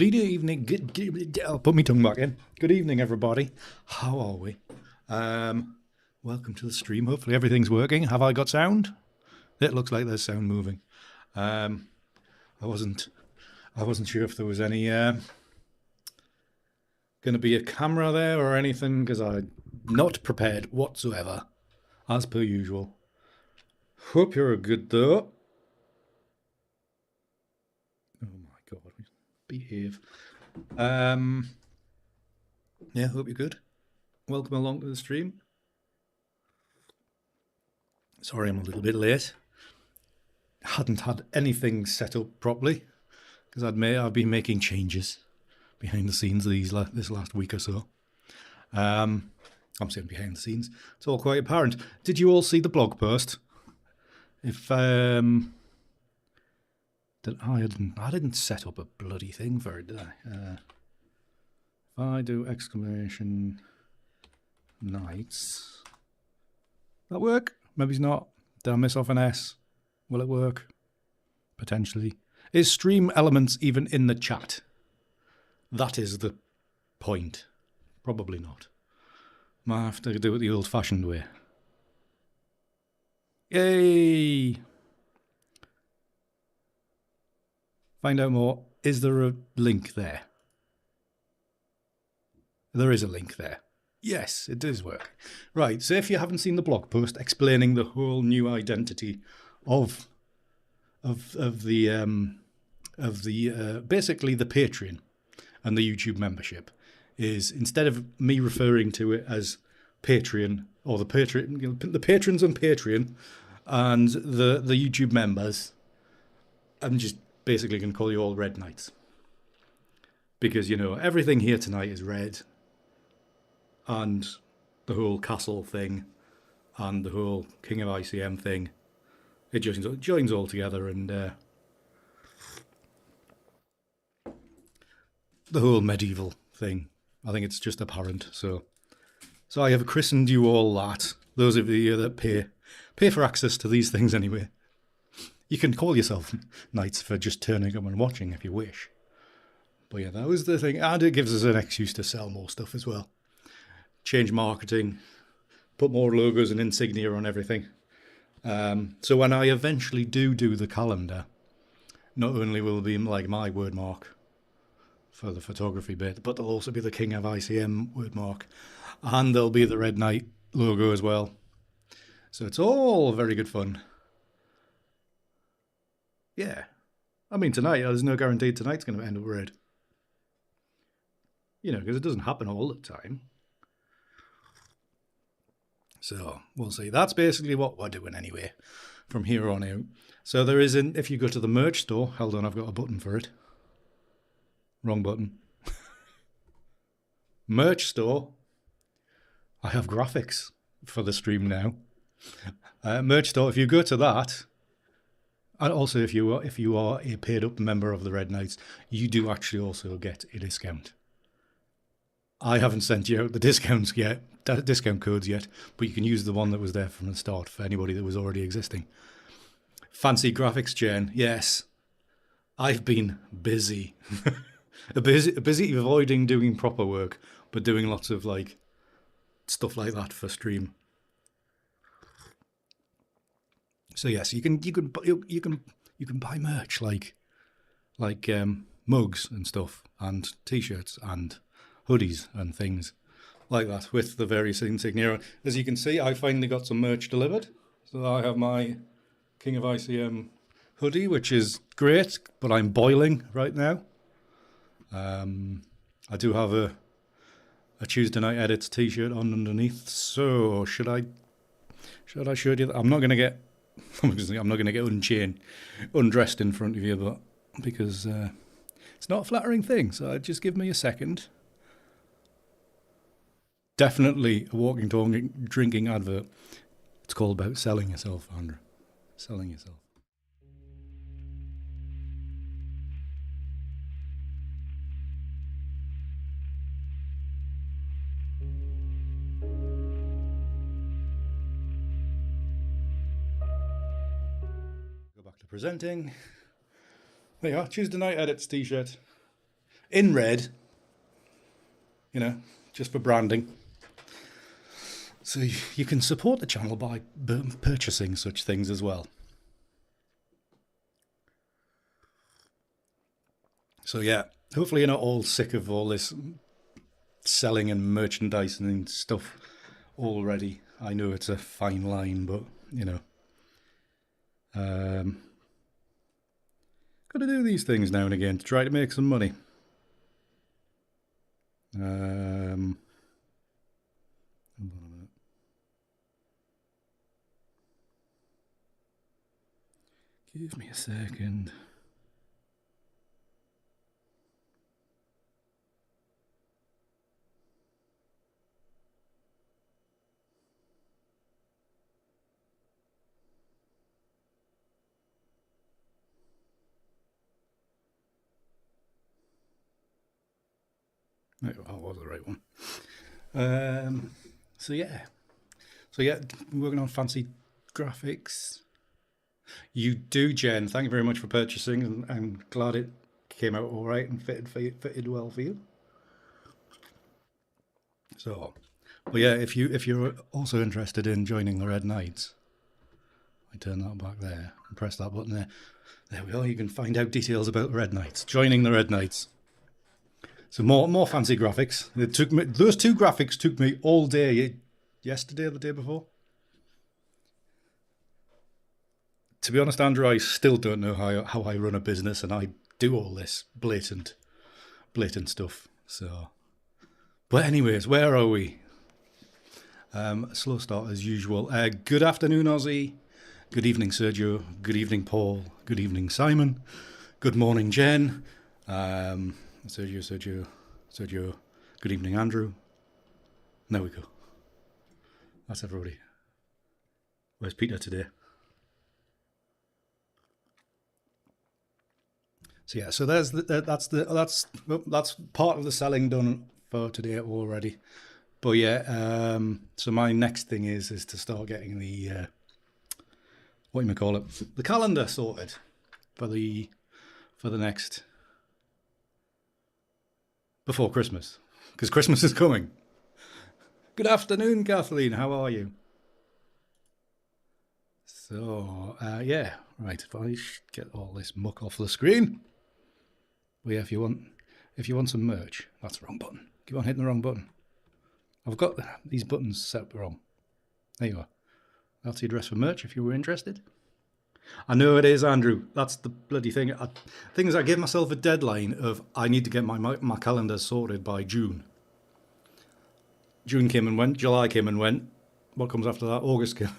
Good evening. I'll put my tongue back in. Good evening, everybody. How are we? Welcome to the stream. Hopefully everything's working. Have I got sound? It looks like there's sound moving. I wasn't sure if there was any going to be a camera there or anything, because I'm not prepared whatsoever, as per usual. Hope you're good though. Oh my god, behave. Yeah, hope you're good. Welcome along to the stream. Sorry I'm a little bit late. Hadn't had anything set up properly because I've been making changes behind the scenes this last week or so. I'm saying behind the scenes. It's all quite apparent. Did you all see the blog post? If I didn't set up a bloody thing for it, did I? If I do exclamation nights, that work? Maybe it's not. Did I miss off an S? Will it work? Potentially. Is stream elements even in the chat? That is the point. Probably not. Might have to do it the old-fashioned way. Yay! Find out more. Is there a link there? There is a link there. Yes, it does work. Right, so if you haven't seen the blog post explaining the whole new identity of the basically the Patreon and the YouTube membership, is instead of me referring to it as Patreon or the patrons on Patreon and the YouTube members, I'm just basically going to call you all Red Knights, because you know everything here tonight is red. And the whole castle thing and the whole King of ICM thing, it joins all together, and the whole medieval thing, I think it's just apparent. So I have christened you all that. Those of you that pay for access to these things anyway. You can call yourself knights for just turning up and watching if you wish. But yeah, that was the thing. And it gives us an excuse to sell more stuff as well. Change marketing, put more logos and insignia on everything. So when I eventually do the calendar, not only will it be like my word mark for the photography bit, but there'll also be the King of ICM word mark, and there'll be the Red Knight logo as well. So it's all very good fun. Yeah. I mean, tonight, there's no guarantee tonight's going to end up red. You know, because it doesn't happen all the time. So we'll see. That's basically what we're doing anyway from here on out. So there is if you go to the merch store, hold on, I've got a button for it. Wrong button. Merch store. I have graphics for the stream now. Merch store, if you go to that, and also if you are a paid up member of the Red Knights, you do actually also get a discount. I haven't sent you out the discount codes yet, but you can use the one that was there from the start for anybody that was already existing. Fancy graphics, Jen. Yes. I've been busy. busy avoiding doing proper work, but doing lots of like stuff like that for stream. So yes, you can buy merch like mugs and stuff, and t-shirts and hoodies and things like that with the various insignia. As you can see, I finally got some merch delivered. So I have my King of ICM hoodie, which is great, but I'm boiling right now. I do have a Tuesday Night Edits t-shirt on underneath. So should I show you that? I'm not going to get undressed in front of you, but because it's not a flattering thing. So just give me a second. Definitely a walking, talking, drinking advert. It's called about selling yourself, Andrew. Selling yourself. Go back to presenting. There you are, Tuesday Night Edits t-shirt. in red, just for branding. So you can support the channel by purchasing such things as well. So yeah, hopefully you're not all sick of all this selling and merchandising and stuff already. I know it's a fine line, but got to do these things now and again to try to make some money. Hold on a minute. Give me a second. That was the right one. So yeah, working on fancy graphics. You do, Jen. Thank you very much for purchasing, and I'm glad it came out all right and fitted well for you. So, well, yeah, if you're also interested in joining the Red Knights, I turn that back there and press that button there. There we are. You can find out details about the Red Knights. Joining the Red Knights. So more fancy graphics. Those two graphics took me all day yesterday or the day before. To be honest, Andrew, I still don't know how I run a business, and I do all this blatant stuff. So, but anyways, where are we? Slow start as usual. Good afternoon, Aussie. Good evening, Sergio. Good evening, Paul. Good evening, Simon. Good morning, Jen. Sergio. Good evening, Andrew. There we go. That's everybody. Where's Peter today? So yeah, so that's part of the selling done for today already. But yeah, so my next thing is to start getting the what do you call it, the calendar sorted for the next before Christmas, because Christmas is coming. Good afternoon, Kathleen. How are you? So yeah, right. If I get all this muck off the screen. Well, yeah, if you want some merch, that's the wrong button. Keep on hitting the wrong button. I've got these buttons set wrong. There you are. That's the address for merch if you were interested. I know it is, Andrew. That's the bloody thing. Things I gave myself a deadline of I need to get my calendar sorted by June. June came and went. July came and went. What comes after that? August came.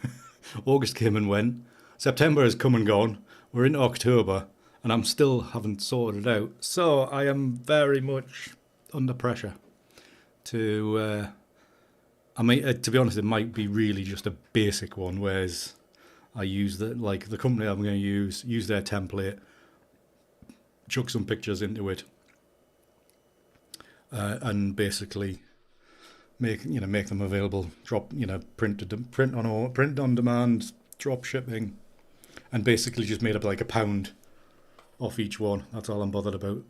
August came and went. September has come and gone. We're in October, and I'm still haven't sorted it out. So I am very much under pressure to. I mean, to be honest, it might be really just a basic one, whereas I use the company I'm going to use their template, chuck some pictures into it, and basically make them available. Drop print on demand, drop shipping, and basically just made up like £1 off each one. That's all I'm bothered about.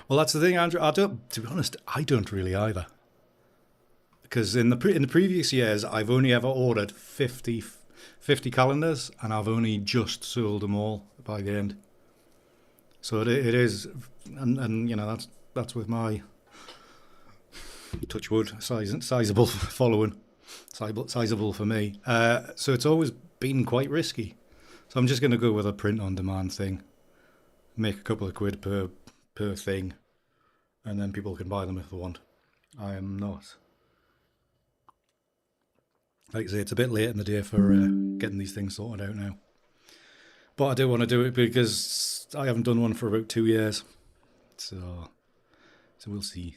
Well, that's the thing, Andrew. To be honest, I don't really either. Because in the previous years, I've only ever ordered 50 calendars, and I've only just sold them all by the end. So it is, and that's with my touch wood sizable following, sizable for me. So it's always been quite risky. So I'm just going to go with a print on demand thing, make a couple of quid per thing, and then people can buy them if they want. I am not, like I say, it's a bit late in the day for getting these things sorted out now, but I do want to do it because I haven't done one for about 2 years, so we'll see.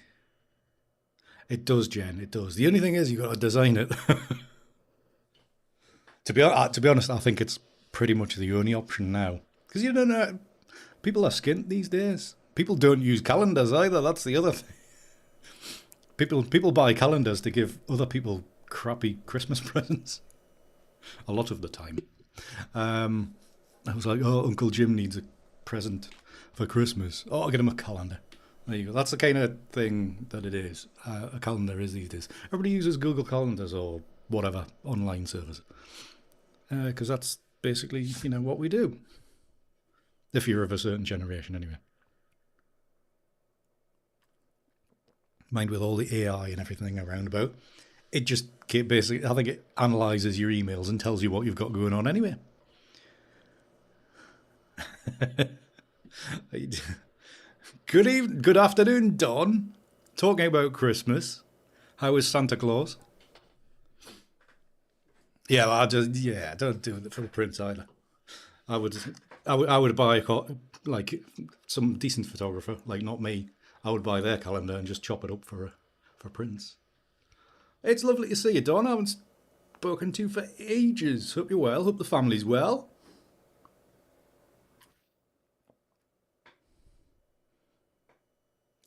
It does, Jen, it does. The only thing is you've got to design it. To be honest, I think it's pretty much the only option now, because you don't know, people are skint these days. People don't use calendars either. That's the other thing. People buy calendars to give other people crappy Christmas presents. A lot of the time. I was like, oh, Uncle Jim needs a present for Christmas. Oh, I'll get him a calendar. There you go. That's the kind of thing that it is. A calendar is these days. Everybody uses Google Calendars or whatever online service. Because that's basically, what we do. If you're of a certain generation, anyway. Mind with all the AI and everything around about, it just basically, I think it analyzes your emails and tells you what you've got going on anyway. Good afternoon, Don. Talking about Christmas. How is Santa Claus? Yeah, well, don't do it for the prince either. I would buy some decent photographer, like not me. I would buy their calendar and just chop it up for prints. It's lovely to see you, Don. I haven't spoken to you for ages. Hope you're well. Hope the family's well.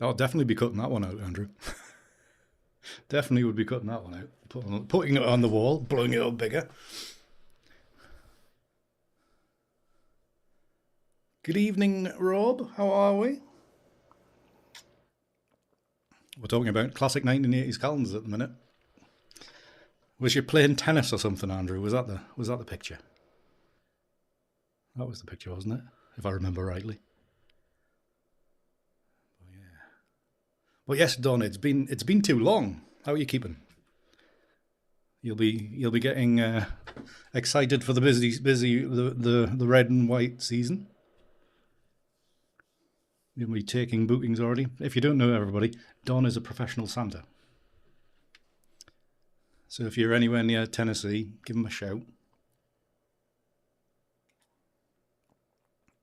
I'll definitely be cutting that one out, Andrew. Definitely would be cutting that one out. Putting it on the wall, blowing it up bigger. Good evening, Rob. How are we? We're talking about classic 1980s calendars at the minute. Was you playing tennis or something, Andrew? Was that the picture? That was the picture, wasn't it? If I remember rightly. Oh, yeah. But yes, Don, it's been too long. How are you keeping? You'll be getting excited for the the red and white season. You'll be taking bookings already. If you don't know, everybody, Don is a professional Santa. So if you're anywhere near Tennessee, give him a shout.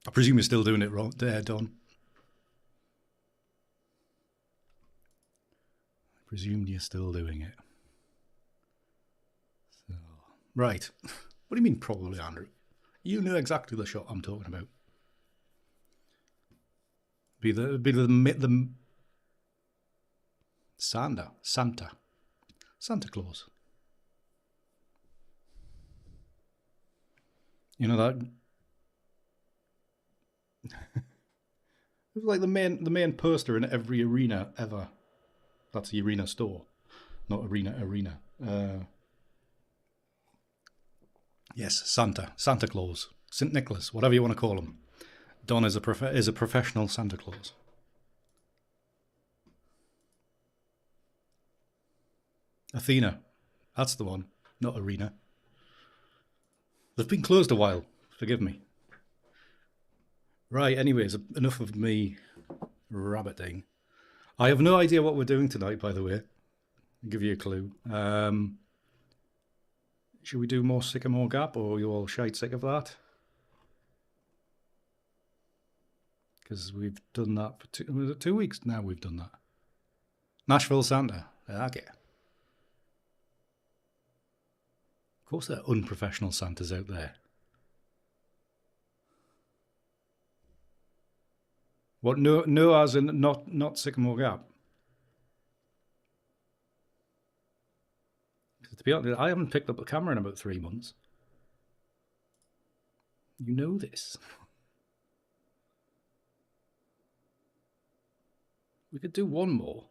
I presume you're still doing it wrong there, Don. I presume you're still doing it. So, right. What do you mean probably, Andrew? You know exactly the shot I'm talking about. Be the Santa Claus. You know that it was like the main poster in every arena ever. That's the arena store, not arena. Yes, Santa Claus, St. Nicholas, whatever you want to call him. Don is a professional Santa Claus. Athena, that's the one, not arena. They've been closed a while. Forgive me. Right, anyways, enough of me rabbiting. I have no idea what we're doing tonight, by the way. I'll give you a clue. Should we do more Sycamore Gap, or are you all shite sick of that? Because we've done that for 2 weeks now. We've done that. Nashville Santa. Okay. Of course, there are unprofessional Santas out there. What? No, as in not Sycamore Gap. To be honest, I haven't picked up a camera in about 3 months. You know this. We could do one more.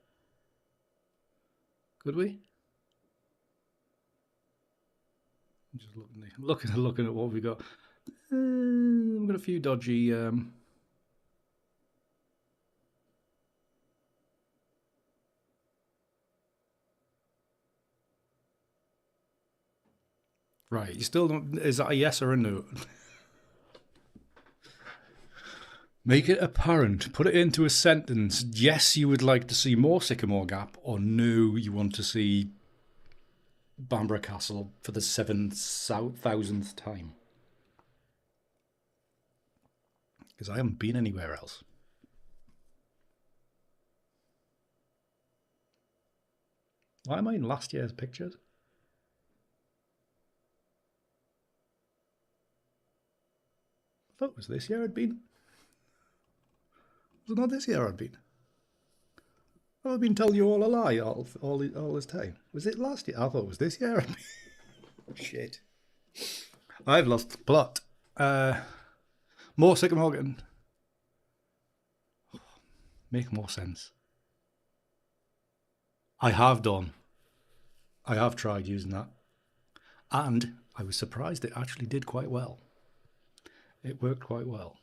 Could we? I'm just looking at what we got. We've got a few dodgy. Right, you still don't. Is that a yes or a no? Make it apparent. Put it into a sentence. Yes, you would like to see more Sycamore Gap, or no, you want to see Bamborough Castle for the 7,000th time. Because I haven't been anywhere else. Why am I in last year's pictures? I thought it was this year I'd been. Was it not this year I'd been? I've been telling you all a lie all this time. Was it last year? I thought it was this year. Shit. I've lost the plot. More sycamore getting... Make more sense. I have done. I have tried using that. And I was surprised it actually did quite well. It worked quite well.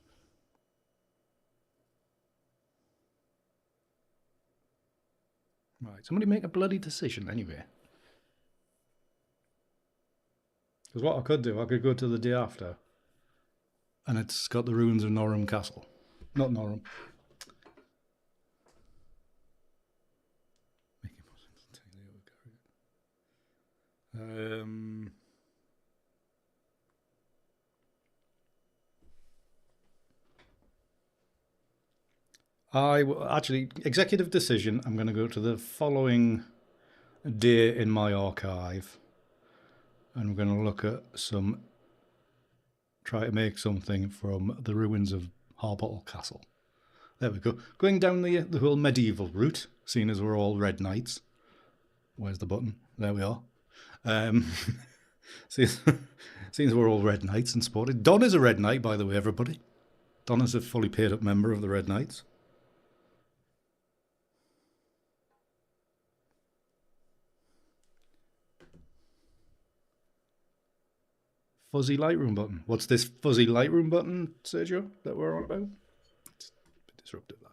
Right, somebody make a bloody decision anyway. Because what I could do, I could go to the day after and it's got the ruins of Norham Castle. Not Norham. Making more sense to take the other character. Actually, executive decision, I'm going to go to the following day in my archive and we're going to look at try to make something from the ruins of Harbottle Castle. There we go. Going down the whole medieval route, seeing as we're all red knights. Where's the button? There we are. Seeing as we're all red knights and sported. Don is a red knight, by the way, everybody. Don is a fully paid up member of the Red Knights. Fuzzy Lightroom button. What's this fuzzy Lightroom button, Sergio, that we're on about? It's a bit disruptive, that.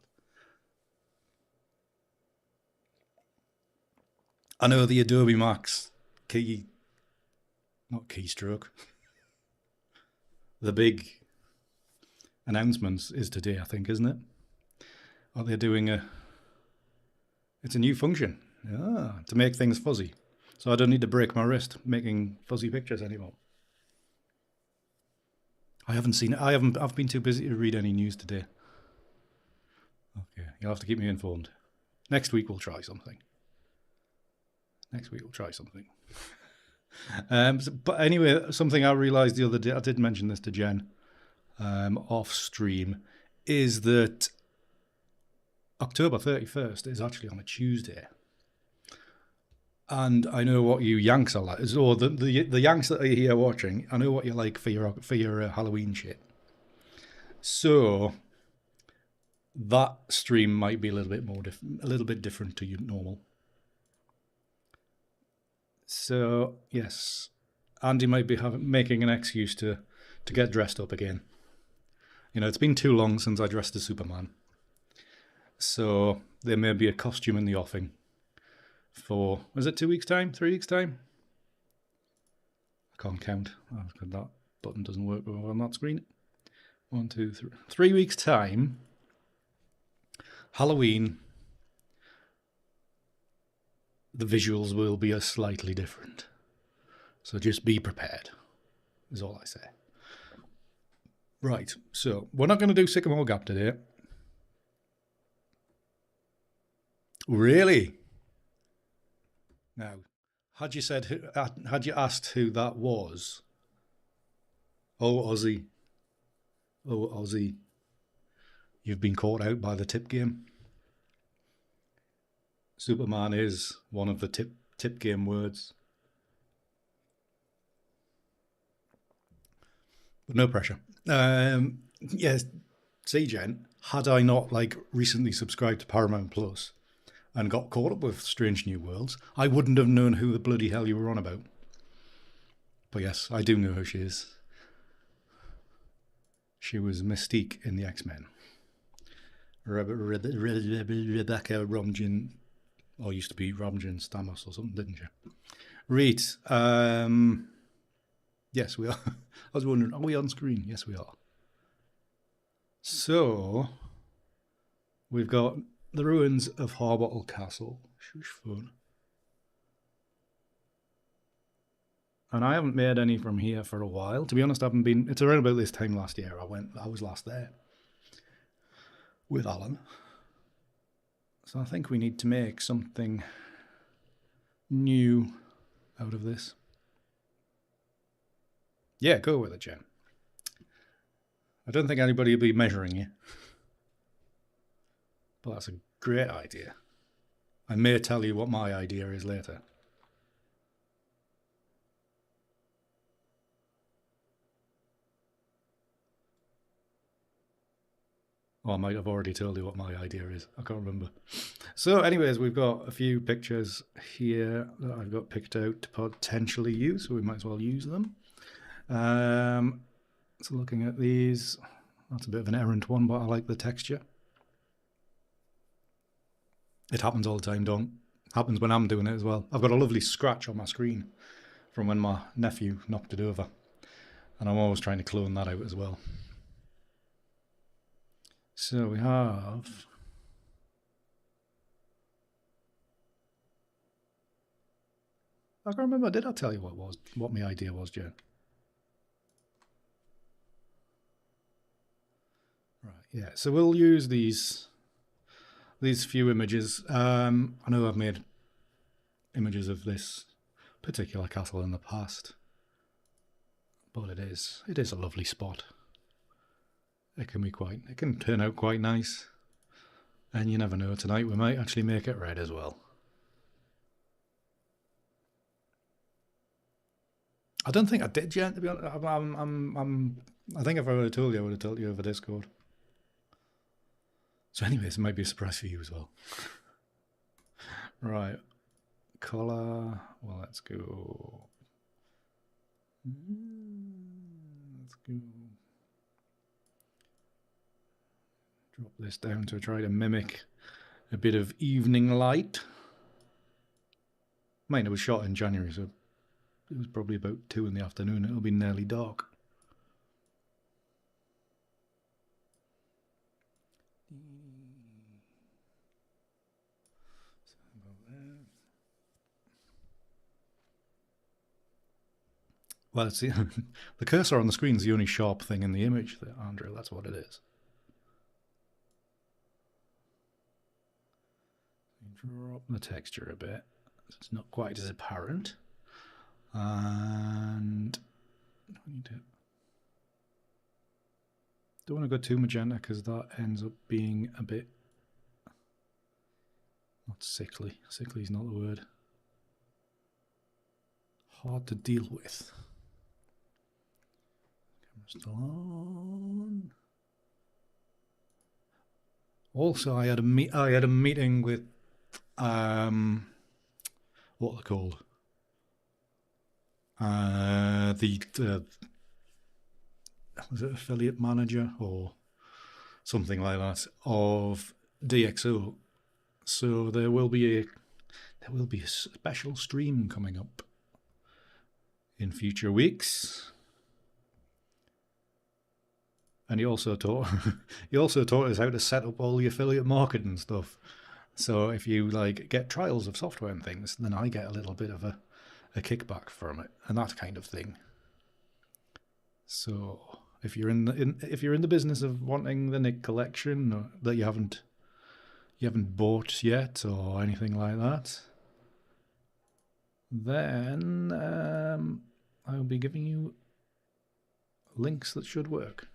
I know the Adobe Max not keystroke. The big announcements is today, I think, isn't it? Are they doing it's a new function to make things fuzzy. So I don't need to break my wrist making fuzzy pictures anymore. I haven't seen it. I've been too busy to read any news today. Okay, you'll have to keep me informed. Next week we'll try something. But anyway, something I realised the other day, I did mention this to Jen off stream, is that October 31st is actually on a Tuesday. And I know what you Yanks are like, or the Yanks that are here watching, I know what you like for your Halloween shit. So that stream might be a little bit different to normal. So yes, Andy might be making an excuse to get dressed up again. You know, it's been too long since I dressed as Superman. So there may be a costume in the offing for, was it 2 weeks' time? 3 weeks' time? I can't count. That button doesn't work on that screen. 1, 2, 3. 3 weeks' time. Halloween. The visuals will be slightly different. So just be prepared, is all I say. Right, so we're not going to do Sycamore Gap today. Really? Now, had you asked who that was? Oh, Aussie. You've been caught out by the TipGame. Superman is one of the TipGame words. But no pressure. Yes, see, Jen, had I not recently subscribed to Paramount Plus and got caught up with Strange New Worlds, I wouldn't have known who the bloody hell you were on about. But yes, I do know who she is. She was Mystique in the X-Men. Rebecca Romijn, or used to be Romijn Stamos or something, didn't you? Right. Yes, we are. I was wondering, are we on screen? Yes, we are. So, we've got the ruins of Harbottle Castle. Shush fun. And I haven't made any from here for a while. To be honest, I haven't been. It's around about this time last year I was last there with Alan. So I think we need to make something new out of this. Yeah, go with it, Jen. I don't think anybody will be measuring you. But that's a great idea. I may tell you what my idea is later. Or I might have already told you what my idea is. I can't remember. So anyways, we've got a few pictures here that I've got picked out to potentially use, so we might as well use them. So looking at these, that's a bit of an errant one, but I like the texture. It happens all the time, don't? Happens when I'm doing it as well. I've got a lovely scratch on my screen from when my nephew knocked it over. And I'm always trying to clone that out as well. So we have... I can't remember, did I tell you what my idea was, Joe? Right, yeah, so we'll use these few images. I know I've made images of this particular castle in the past, but it is a lovely spot. It can turn out quite nice, and you never know, tonight we might actually make it red as well. I don't think I did yet, to be honest. I think if I would have told you, I would have told you over Discord. So anyways, it might be a surprise for you as well. Right. Color. Well, let's go. Let's go. Drop this down to try to mimic a bit of evening light. Mine was shot in January, so it was probably about 2 in the afternoon. It'll be nearly dark. Well, it's the cursor on the screen is the only sharp thing in the image, there, Andrew. That's what it is. Drop the texture a bit, so it's not quite as apparent. And don't want to go too magenta because that ends up being a bit not sickly. Sickly is not the word. Hard to deal with. Camera's still on. Also, I had a meeting with what they're called. Was it affiliate manager or something like that of DxO. So there will be a special stream coming up in future weeks. And he also taught us how to set up all the affiliate marketing stuff. So if you like get trials of software and things, then I get a little bit of a kickback from it and that kind of thing. So if you're in the business of wanting the Nik Collection that you haven't bought yet or anything like that, then I'll be giving you links that should work.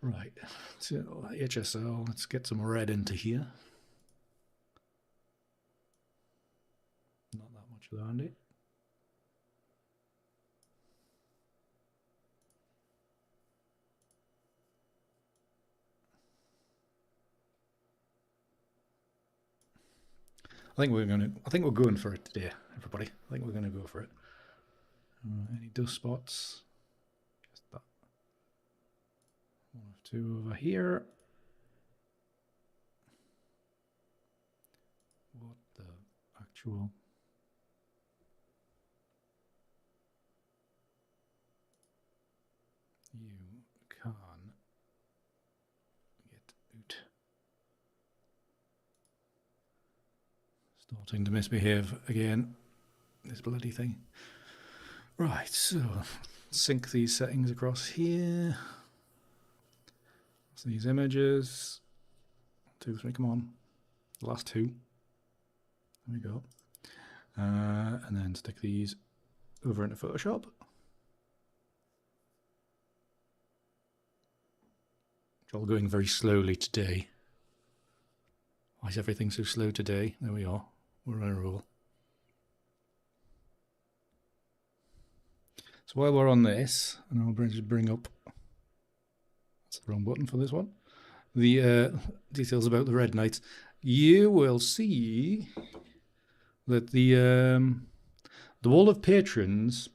Right, so HSL, let's get some red into here. Not that much around it. I think we're going for it today, everybody. I think we're going to go for it. Any dust spots? Just that. 1 or 2 over here. What the actual? You can get out. Starting to misbehave again, this bloody thing. Right, so sync these settings across here. So these images, 2, 3, come on, the last 2. There we go. And then stick these over into Photoshop. It's all going very slowly today. Why is everything so slow today? There we are. We're on a roll. So while we're on this, and I'll just bring up, that's the wrong button for this one. the details about the Red Knights, you will see that the wall of patrons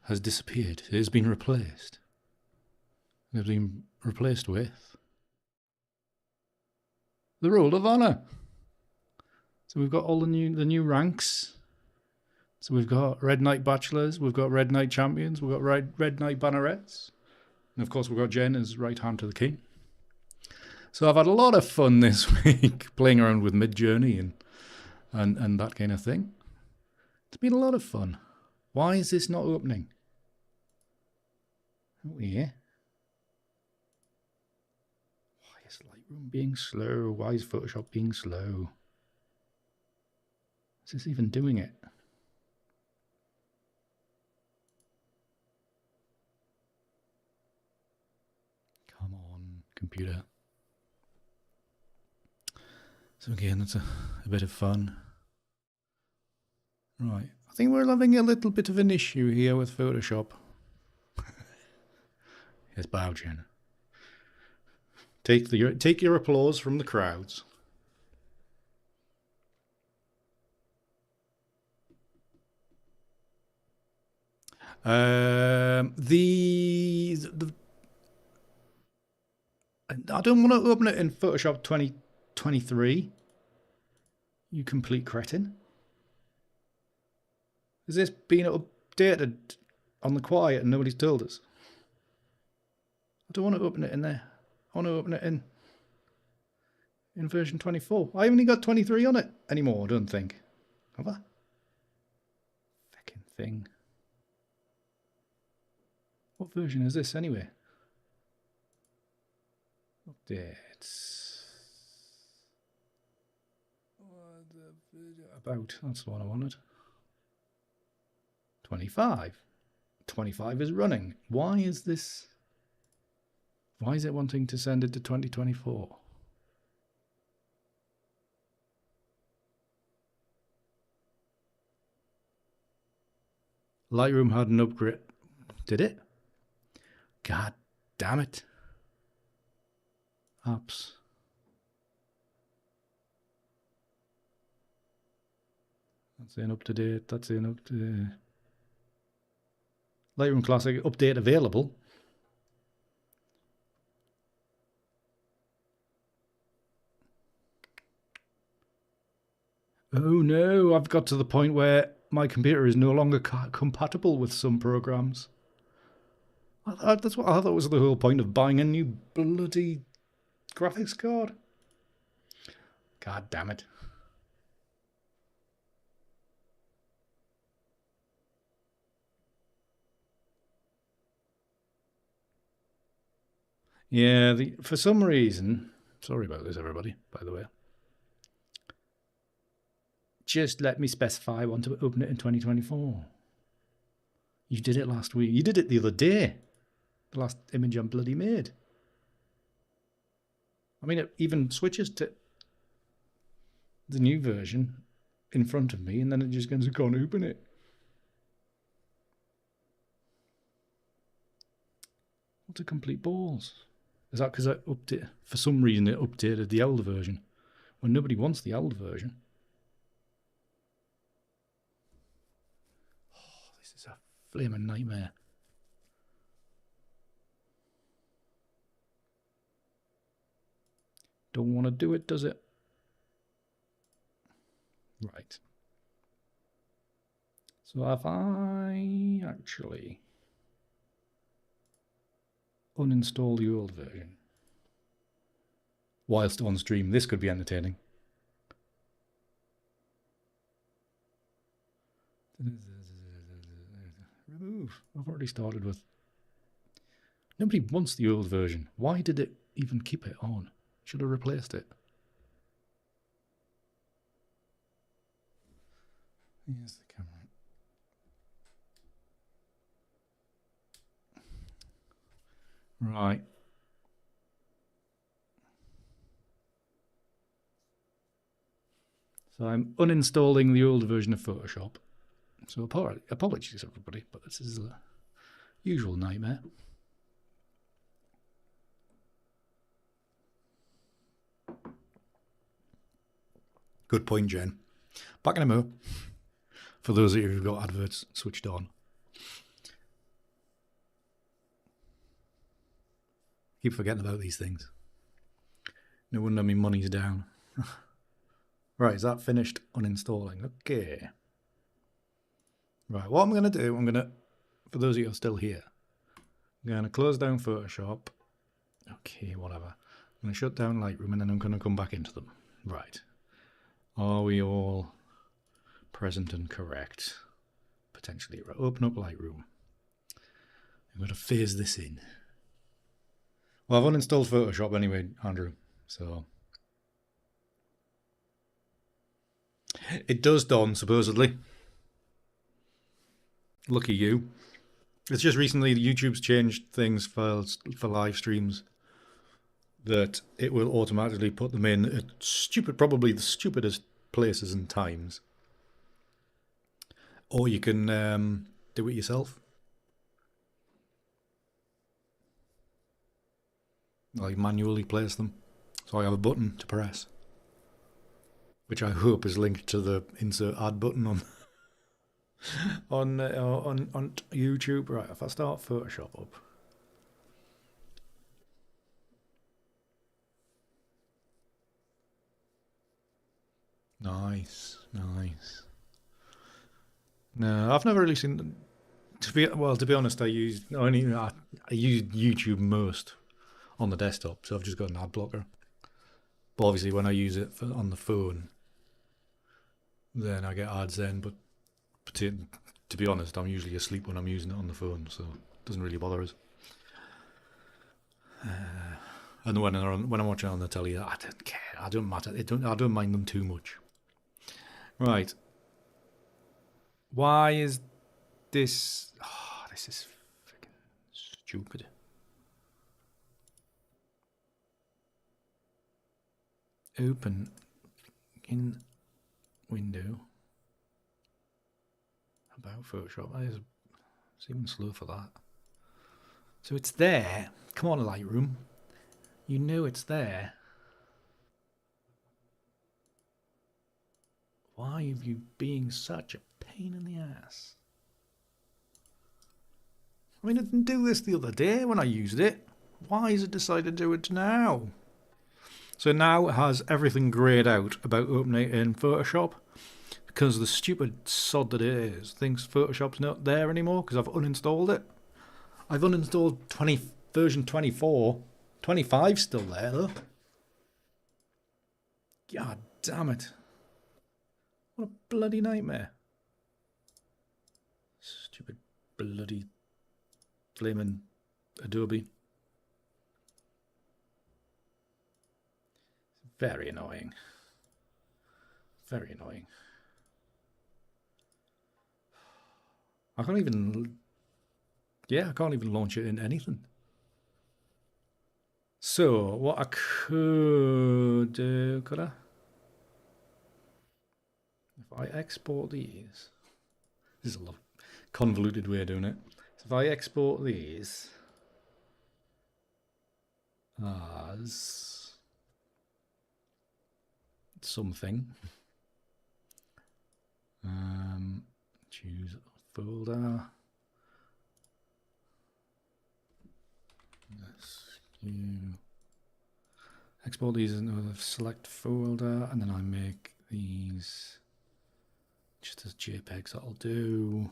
has disappeared. It has been replaced. It has been replaced with the Roll of Honor. So we've got all the new ranks. So we've got Red Knight Bachelors, we've got Red Knight Champions, we've got Red Knight Bannerets, and of course we've got Jen as right hand to the king. So I've had a lot of fun this week playing around with Midjourney and that kind of thing. It's been a lot of fun. Why is this not opening? Oh yeah. Why is Lightroom being slow? Why is Photoshop being slow? Is this even doing it? Come on, computer. So again, that's a bit of fun. Right, I think we're having a little bit of an issue here with Photoshop. Yes, bow, Jen. Take your applause from the crowds. I don't want to open it in Photoshop 2023. You complete cretin. Has this been updated on the quiet and nobody's told us? I don't want to open it in there. I want to open it in version 24. I haven't even got 23 on it anymore, I don't think. Have I? Fucking thing. What version is this anyway? Updates. About, that's the one I wanted. 25. 25 is running. Why is this? Why is it wanting to send it to 2024? Lightroom had an upgrade. Did it? God damn it. Apps. That's in up to date. That's in up to date. Lightroom Classic update available. Oh no, I've got to the point where my computer is no longer compatible with some programs. That's what I thought was the whole point of buying a new bloody graphics card. God damn it. Yeah, for some reason, sorry about this everybody, by the way. Just let me specify I want to open it in 2024. You did it last week. You did it the other day. The last image I'm bloody made. I mean, it even switches to the new version in front of me, and then it just goes, can't open it. What a complete balls. Is that because for some reason it updated the old version when nobody wants the old version? Oh, this is a flaming nightmare. Don't want to do it, does it? Right. So have I actually uninstall the old version whilst on stream? This could be entertaining. Remove. I've already started with. Nobody wants the old version. Why did it even keep it on? Should have replaced it. Here's the camera. Right. So I'm uninstalling the old version of Photoshop. So apologies everybody, but this is a usual nightmare. Good point, Jen. Back in a mo. For those of you who've got adverts switched on. Keep forgetting about these things. No wonder my money's down. Right, is that finished uninstalling? Okay. Right, what I'm going to do, for those of you who are still here, I'm going to close down Photoshop. Okay, whatever. I'm going to shut down Lightroom and then I'm going to come back into them. Right. Are we all present and correct? Potentially. Right, open up Lightroom. I'm going to phase this in. Well, I've uninstalled Photoshop anyway, Andrew, so... It does dawn, supposedly. Lucky you. It's just recently YouTube's changed things for live streams that it will automatically put them in at probably the stupidest places and times. Or you can do it yourself. Like manually place them. So I have a button to press, which I hope is linked to the insert ad button on YouTube. Right, if I start Photoshop up. Nice, nice. No, I've never really seen. To be honest, I use YouTube most on the desktop, so I've just got an ad blocker. But obviously, when I use it on the phone, then I get ads then. But to be honest, I'm usually asleep when I'm using it on the phone, so it doesn't really bother us. And when I'm watching it on the telly, I don't care. I don't matter. I don't mind them too much. Right. Why is this? Oh, this is freaking stupid. Open in window. About Photoshop. It's even slow for that. So it's there. Come on, Lightroom. You know it's there. Why are you being such a pain in the ass? I mean, I didn't do this the other day when I used it. Why has it decided to do it now? So now it has everything greyed out about opening it in Photoshop because the stupid sod that it is thinks Photoshop's not there anymore because I've uninstalled it. I've uninstalled version 24. 25's still there though. God damn it. What a bloody nightmare. Stupid bloody flaming Adobe. Very annoying. Very annoying. I can't even launch it in anything. So, what I could do, could I? If I export these, this is a convoluted way of doing it. So if I export these as something, choose a folder. Export these as another select folder, and then I make these just as JPEGs. That'll do.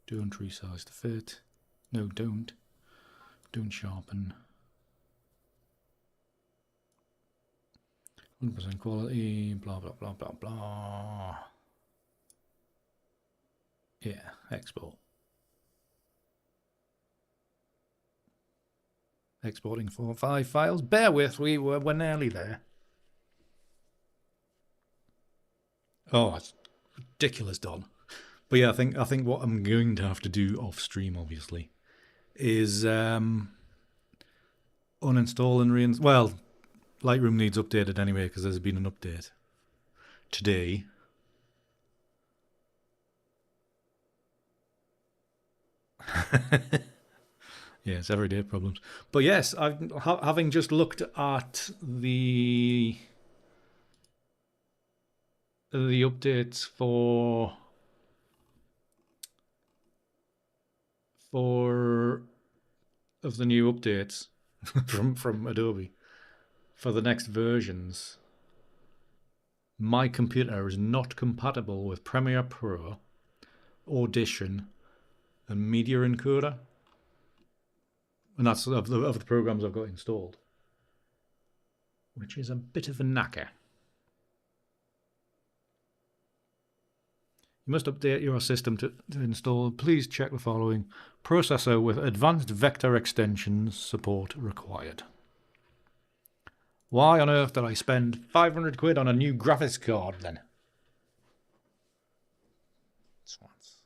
Don't resize to fit. No, don't. Don't sharpen. 100% quality. Blah blah blah blah blah. Yeah, export. Exporting 4 or 5 files. Bear with, we're nearly there. Oh, it's ridiculous, Don. But yeah, I think what I'm going to have to do off stream, obviously, is uninstall and reinstall. Well, Lightroom needs updated anyway because there's been an update today. Yes, everyday problems. But yes, having just looked at the the updates for of the new updates from Adobe for the next versions, my computer is not compatible with Premiere Pro, Audition, and Media Encoder, and that's of the programs I've got installed, which is a bit of a knacker. You must update your system to install. Please check the following. Processor with advanced vector extensions support required. Why on earth did I spend 500 quid on a new graphics card then? Swans.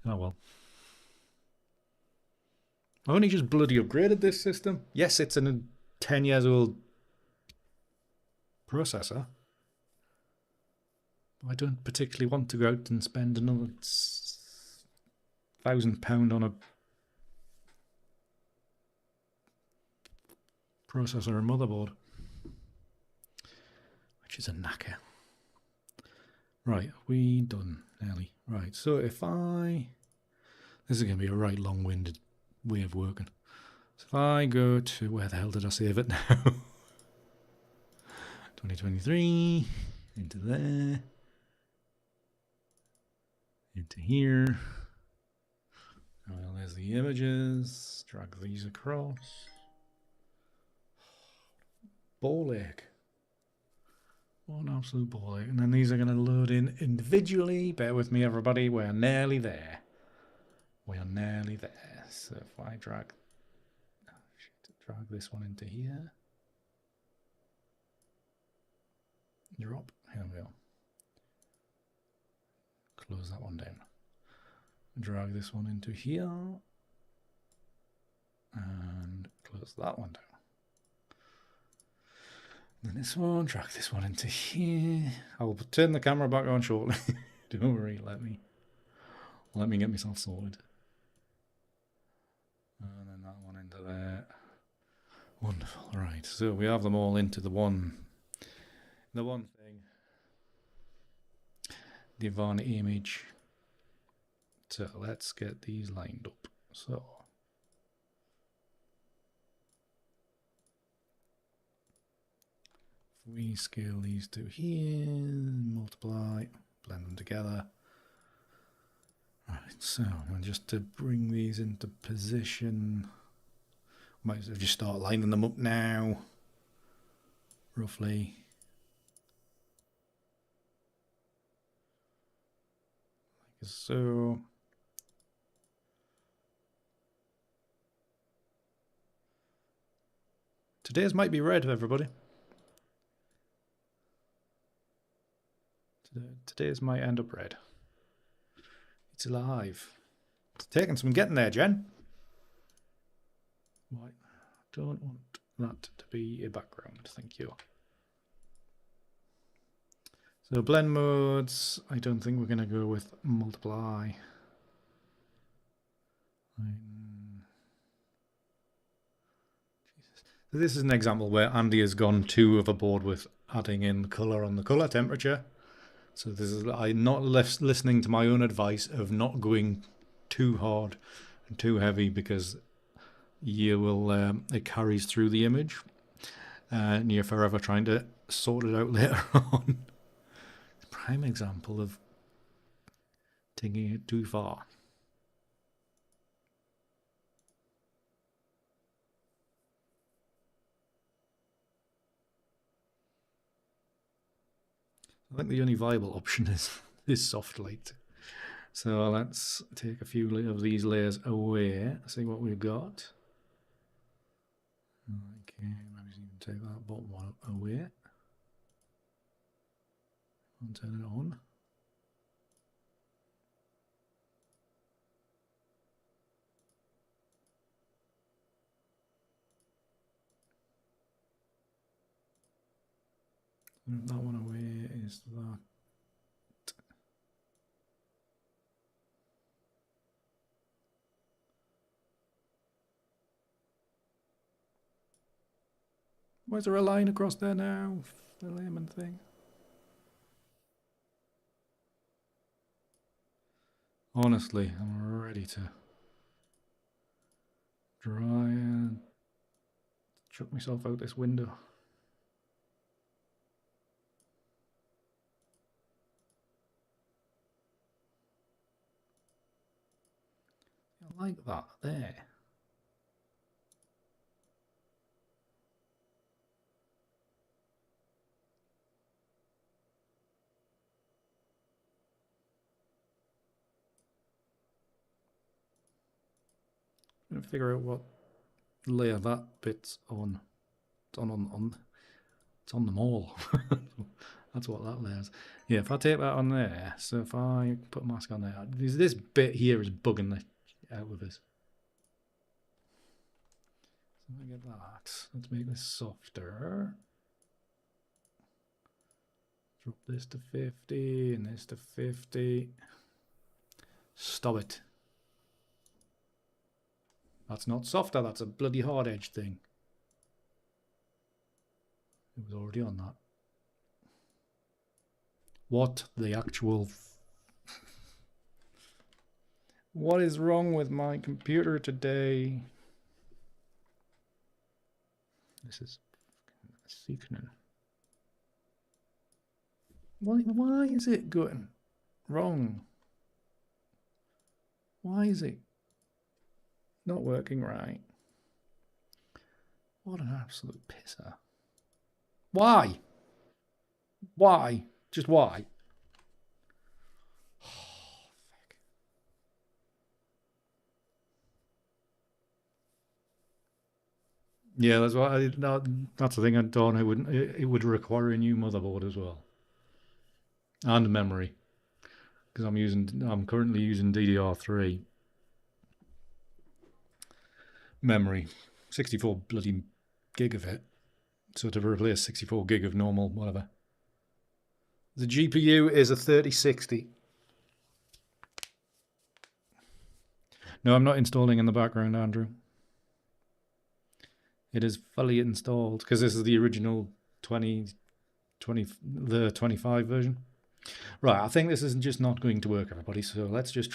Oh well. I only just bloody upgraded this system. Yes, it's a 10 years old processor. I don't particularly want to go out and spend another £1,000 on a processor and motherboard, which is a knacker. Right, we done nearly. Right, so if this is going to be a right long-winded way of working. So if I go to, where the hell did I save it now? 2023, into there. Into here. Well, there's the images. Drag these across. Ball ache. What an absolute ball ache. And then these are going to load in individually. Bear with me, everybody. We're nearly there. We are nearly there. So if I drag this one into here. Drop. Here we go. Close that one down. Drag this one into here. And close that one down. Then this one, drag this one into here. I will turn the camera back on shortly. Don't worry, let me get myself sorted. And then that one into there. Wonderful. Right, so we have them all into the one thing. The one image. So let's get these lined up. So if we scale these two here, multiply, blend them together. Right, so just to bring these into position, might as well just start lining them up now, roughly. Like so. Today's might be red, everybody. Today's might end up red. It's alive. It's taking some getting there, Jen. Right. Don't want that to be a background. Thank you. So blend modes, I don't think we're going to go with multiply. So this is an example where Andy has gone too overboard with adding in colour on the colour temperature. So this is I'm not listening to my own advice of not going too hard and too heavy, because you will it carries through the image and you're forever trying to sort it out later on. Prime example of taking it too far. I think the only viable option is soft light. So let's take a few of these layers away, see what we've got. Okay, maybe even take that bottom one away and turn it on. Move that one away, is that. Why is there a line across there now? The layman thing. Honestly, I'm ready to try and chuck myself out this window. I like that there. I'm gonna figure out what layer that bit's on. It's it's on them all. That's what that layer's. Yeah, if I take that on there, so if I put a mask on there, this bit here is bugging the out of us. So let me get that. Let's make this softer. Drop this to 50 and this to 50. Stop it. That's not softer, that's a bloody hard edge thing. It was already on that. What the actual... What is wrong with my computer today? This is sickening. Why is it going wrong? Why is it not working right? What an absolute pisser. Why? Why? Just why? Yeah, that's why. That's the thing. I don't. It would require a new motherboard as well, and memory, because I'm currently using DDR3 memory, 64 bloody gig of it. So to replace 64 gig of normal whatever. The GPU is a 3060. No, I'm not installing in the background, Andrew. It is fully installed because this is the original the 25 version. Right, I think this is just not going to work, everybody. So let's just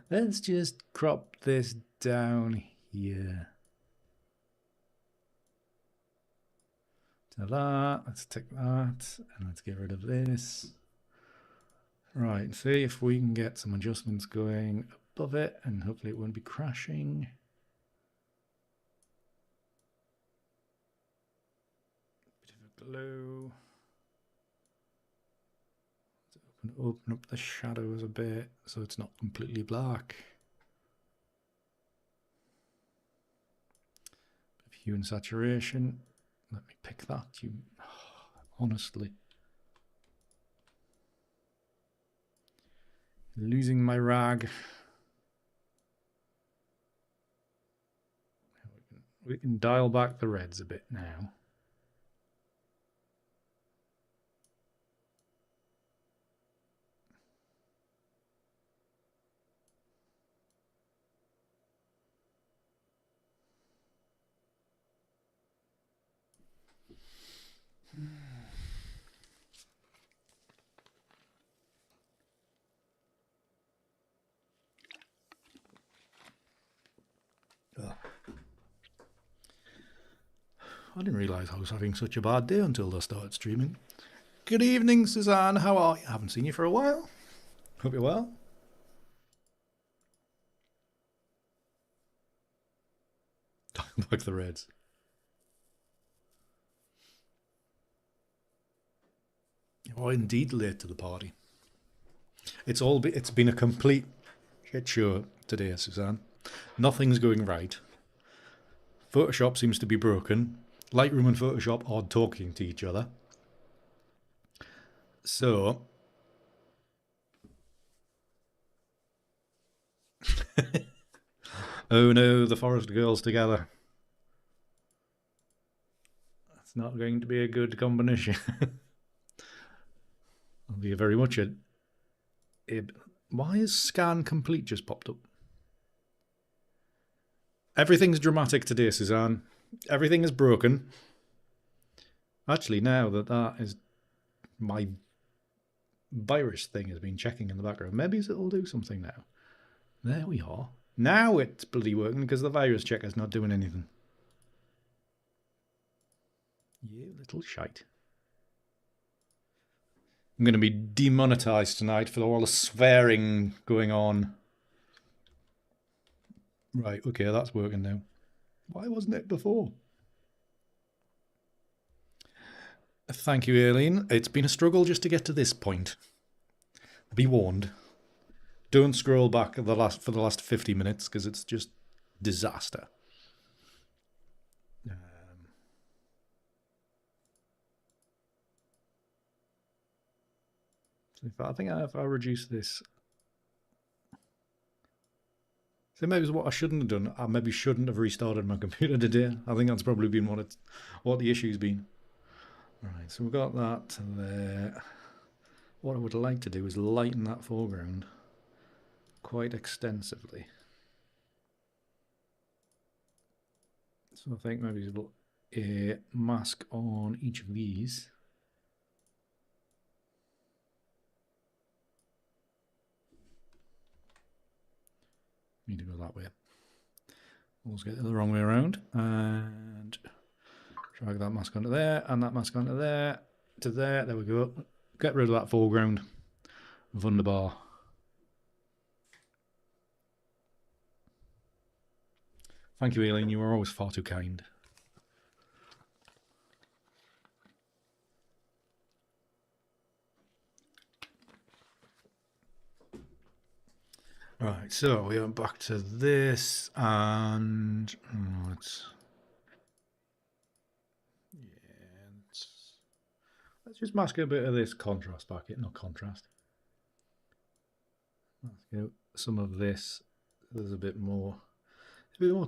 let's just crop this down here. To that. Let's take that and let's get rid of this. Right, see if we can get some adjustments going above it, and hopefully it won't be crashing. Glow. Open up the shadows a bit so it's not completely black. Bit of hue and saturation. Let me pick that. Honestly. Losing my rag. We can dial back the reds a bit now. I didn't realise I was having such a bad day until I started streaming. Good evening, Suzanne. How are you? I haven't seen you for a while. Hope you're well. Like the Reds. You are indeed late to the party. It's been a complete shit show today, Suzanne. Nothing's going right. Photoshop seems to be broken. Lightroom and Photoshop are talking to each other. So... oh no, the Forest Girls together. That's not going to be a good combination. It'll be very much a... Why is Scan Complete just popped up? Everything's dramatic today, Suzanne. Everything is broken. Actually, now that is my virus thing has been checking in the background. Maybe it'll do something now. There we are. Now it's bloody working because the virus checker's not doing anything. You little shite. I'm going to be demonetized tonight for all the swearing going on. Right, okay, that's working now. Why wasn't it before? Thank you, Aileen. It's been a struggle just to get to this point. Be warned. Don't scroll back for the last 50 minutes because it's just disaster. I think if I reduce this, so maybe it's what I shouldn't have done. I maybe shouldn't have restarted my computer today. I think that's probably been what the issue's been. Right, so we've got that there. What I would like to do is lighten that foreground quite extensively. So I think maybe a mask on each of these. Need to go that way. Always get it the wrong way around. And drag that mask onto there, and that mask onto there, to there. There we go. Get rid of that foreground. Wunderbar. Thank you, Aileen. You were always far too kind. Right, so we went back to this, and let's just mask a bit of this contrast back in, not contrast. Mask out some of this. There's a bit more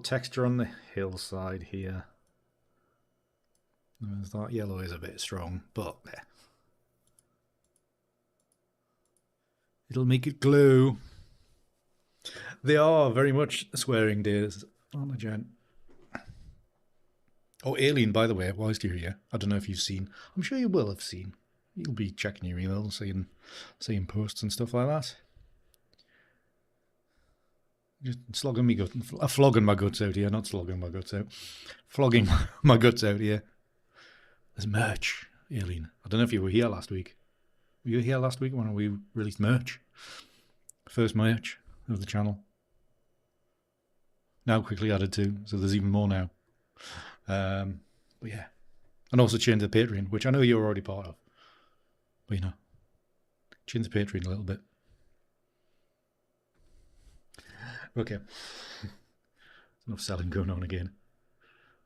texture on the hillside here. That yellow is a bit strong, but yeah. It'll make it glow. They are very much swearing days, aren't they, Jen? Oh, Aileen, by the way, whilst you're here, I don't know if you've seen. I'm sure you will have seen. You'll be checking your emails, seeing posts and stuff like that. Just flogging my guts out here, not slogging my guts out. Flogging my guts out here. There's merch, Aileen. I don't know if you were here last week. Were you here last week when we released merch? First merch of the channel. Now quickly added to, so there's even more now. But yeah. And also change the Patreon, which I know you're already part of. But you know, change the Patreon a little bit. Okay. Enough selling going on again.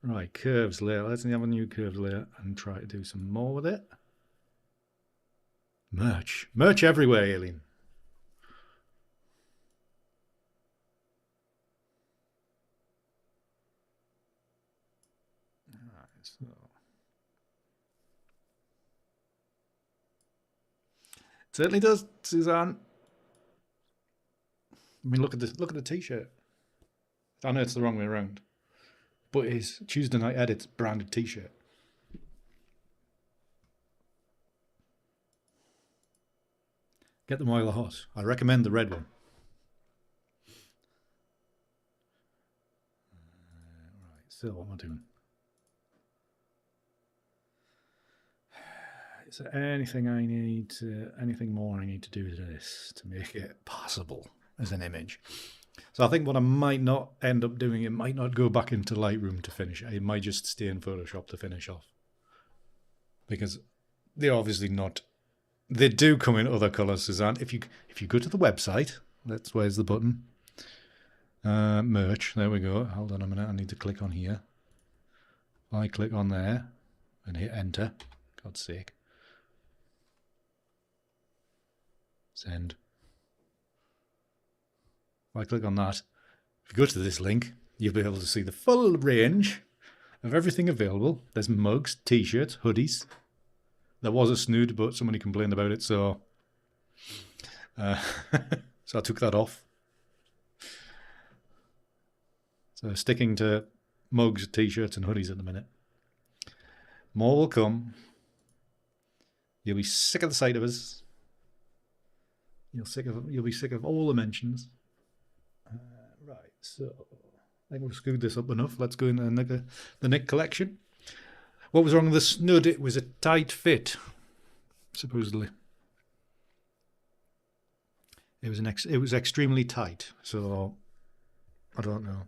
Right, curves layer. Let's have a new curves layer and try to do some more with it. Merch. Merch everywhere, Aileen. Right, so. It certainly does, Suzanne. I mean, look at the t-shirt. I know it's the wrong way around, but it's Tuesday Night Edits branded t-shirt. Get them while they're hot. I recommend the red one. Right, so what am I doing? Is there anything more I need to do to this to make it passable as an image? So I think what I might not end up doing, it might not go back into Lightroom to finish. It might just stay in Photoshop to finish off. Because they're obviously not. They do come in other colours, Suzanne. If you go to the website, where's the button? Merch, there we go. Hold on a minute, I need to click on here. I click on there and hit enter. God's sake. Send. If I click on that, if you go to this link, you'll be able to see the full range of everything available. There's mugs, t-shirts, hoodies. There was a snood, but somebody complained about it, so so I took that off. So sticking to mugs, t-shirts and hoodies at the minute. More will come. You'll be sick of the sight of us. You'll be sick of all the mentions. Right, so I think we've screwed this up enough. Let's go into the Nik Collection. What was wrong with the snud? It was a tight fit, supposedly. It was extremely tight, so I don't know.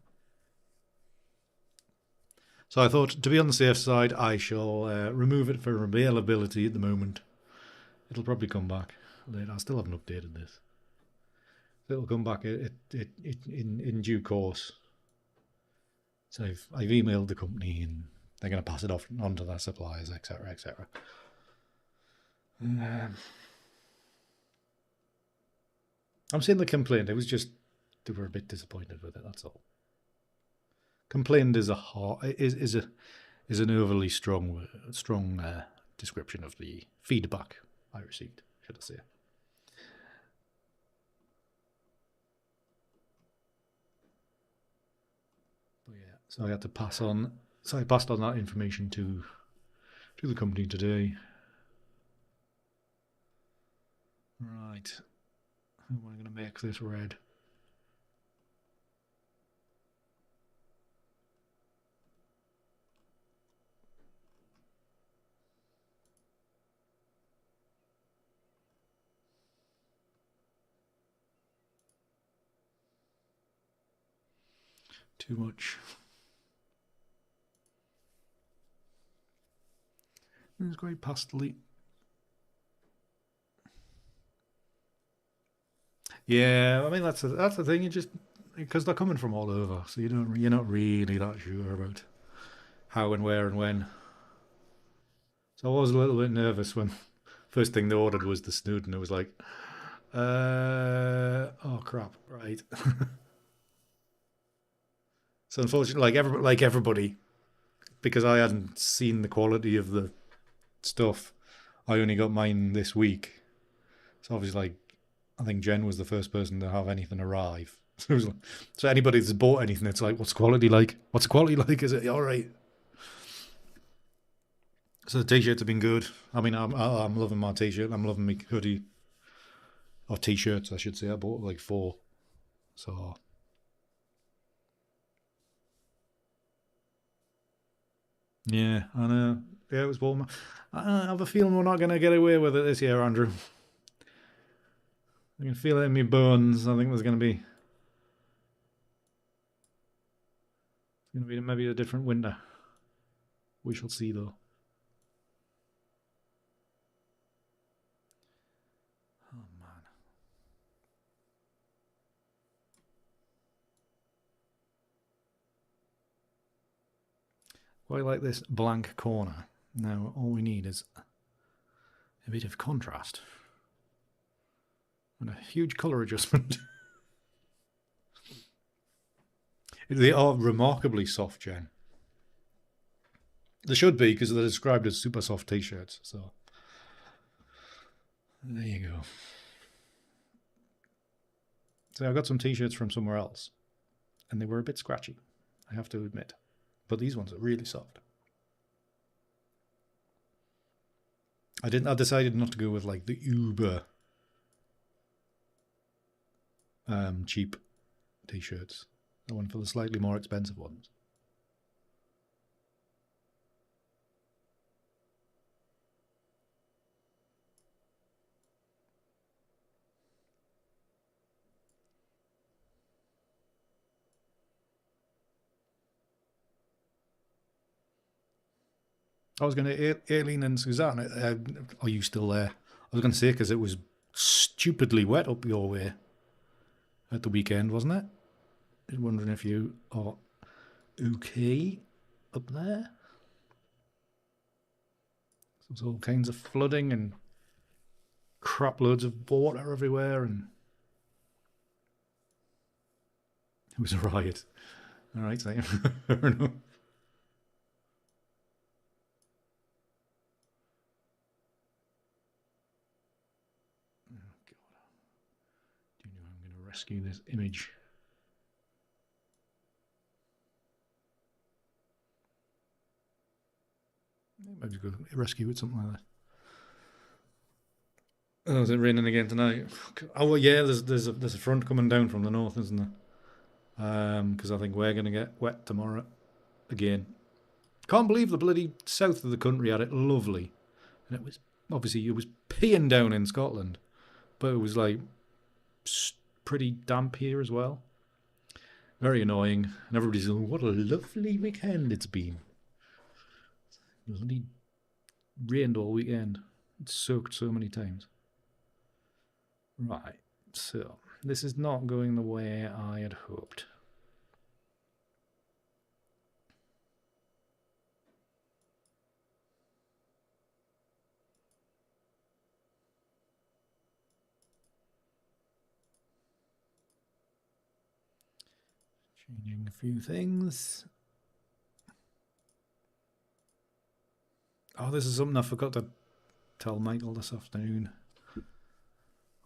So I thought, to be on the safe side, I shall remove it for availability at the moment. It'll probably come back later. I still haven't updated this. It'll come back in due course. So I've emailed the company and they're going to pass it on to their suppliers, etc., etc. I'm seeing the complaint. It was just they were a bit disappointed with it. That's all. Complained is an overly strong description of the feedback I received, should I say. But yeah, so I had to pass on. So I passed on that information to the company today. Right. How am I going to make this red? Too much. It's quite pastely. Yeah, I mean that's the thing. You just because they're coming from all over, so you're not really that sure about how and where and when. So I was a little bit nervous when first thing they ordered was the snood, and it was like, oh crap, right. So unfortunately, like everybody, because I hadn't seen the quality of the stuff, I only got mine this week. So obviously, like, I think Jen was the first person to have anything arrive. So, so anybody that's bought anything, it's like, what's quality like? What's quality like? Is it all right? So the t-shirts have been good. I mean, I'm loving my t-shirt. I'm loving my hoodie, or t-shirts, I should say. I bought like 4. So yeah, I know. Yeah, it was warm. I have a feeling we're not going to get away with it this year, Andrew. I can feel it in my bones. I think there's going to be maybe a different winter. We shall see, though. Oh man. Quite like this blank corner. Now all we need is a bit of contrast and a huge colour adjustment. They are remarkably soft, Jen. They should be, because they're described as super soft t-shirts. So there you go. So I got some t-shirts from somewhere else, and they were a bit scratchy, I have to admit. But these ones are really soft. I decided not to go with like the uber cheap t-shirts. I went for the slightly more expensive ones. I was going to, Aileen and Suzanne, are you still there? I was going to say, because it was stupidly wet up your way at the weekend, wasn't it? I was wondering if you are okay up there. There's all kinds of flooding and crap loads of water everywhere, and it was a riot. All right, fair enough. Do you know I'm going to rescue this image? Maybe go rescue it, something like that. Oh, is it raining again tonight? Oh, well, yeah. There's a front coming down from the north, isn't there? Because I think we're gonna get wet tomorrow again. Can't believe the bloody south of the country had it lovely, and it was obviously it was peeing down in Scotland, but it was like pretty damp here as well. Very annoying, and everybody's going, "What a lovely weekend it's been." It only rained all weekend. It soaked so many times. Right, so this is not going the way I had hoped. Changing a few things. Oh, this is something I forgot to tell Michael this afternoon.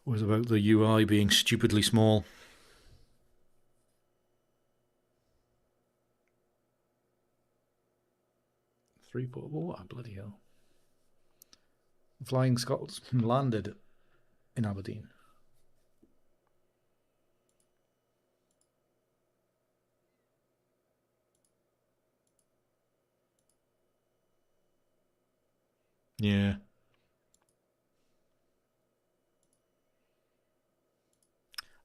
It was about the UI being stupidly small. Oh, bloody hell. Flying Scotsman landed in Aberdeen. Yeah.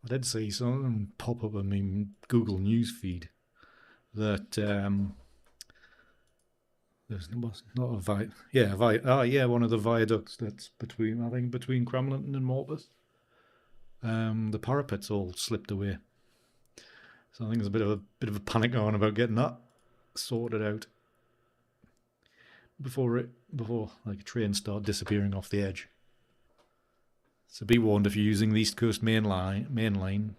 I did see something pop up on my Google News feed that there's not a one of the viaducts that's between Cramlington and Morpeth. The parapet's all slipped away, so I think there's a bit of a panic on about getting that sorted out before like trains start disappearing off the edge. So be warned if you're using the East Coast main line.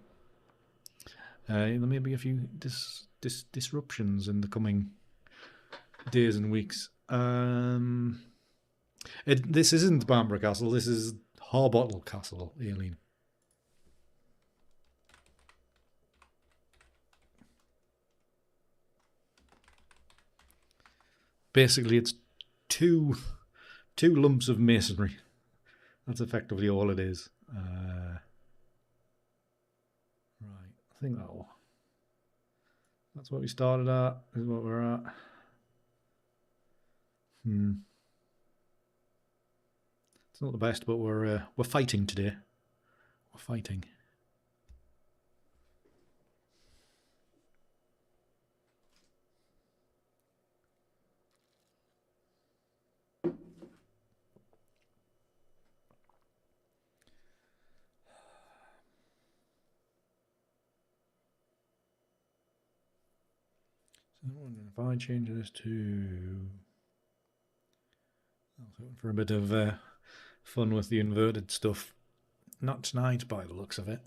There may be a few disruptions in the coming days and weeks. This isn't Bamburgh Castle. This is Harbottle Castle, Aileen. Basically, it's two lumps of masonry. That's effectively all it is. Right, I think that's what we started at. Is what we're at. It's not the best, but we're fighting today. We're fighting. So I'm wondering if I change this to... for a bit of fun with the inverted stuff. Not tonight, by the looks of it.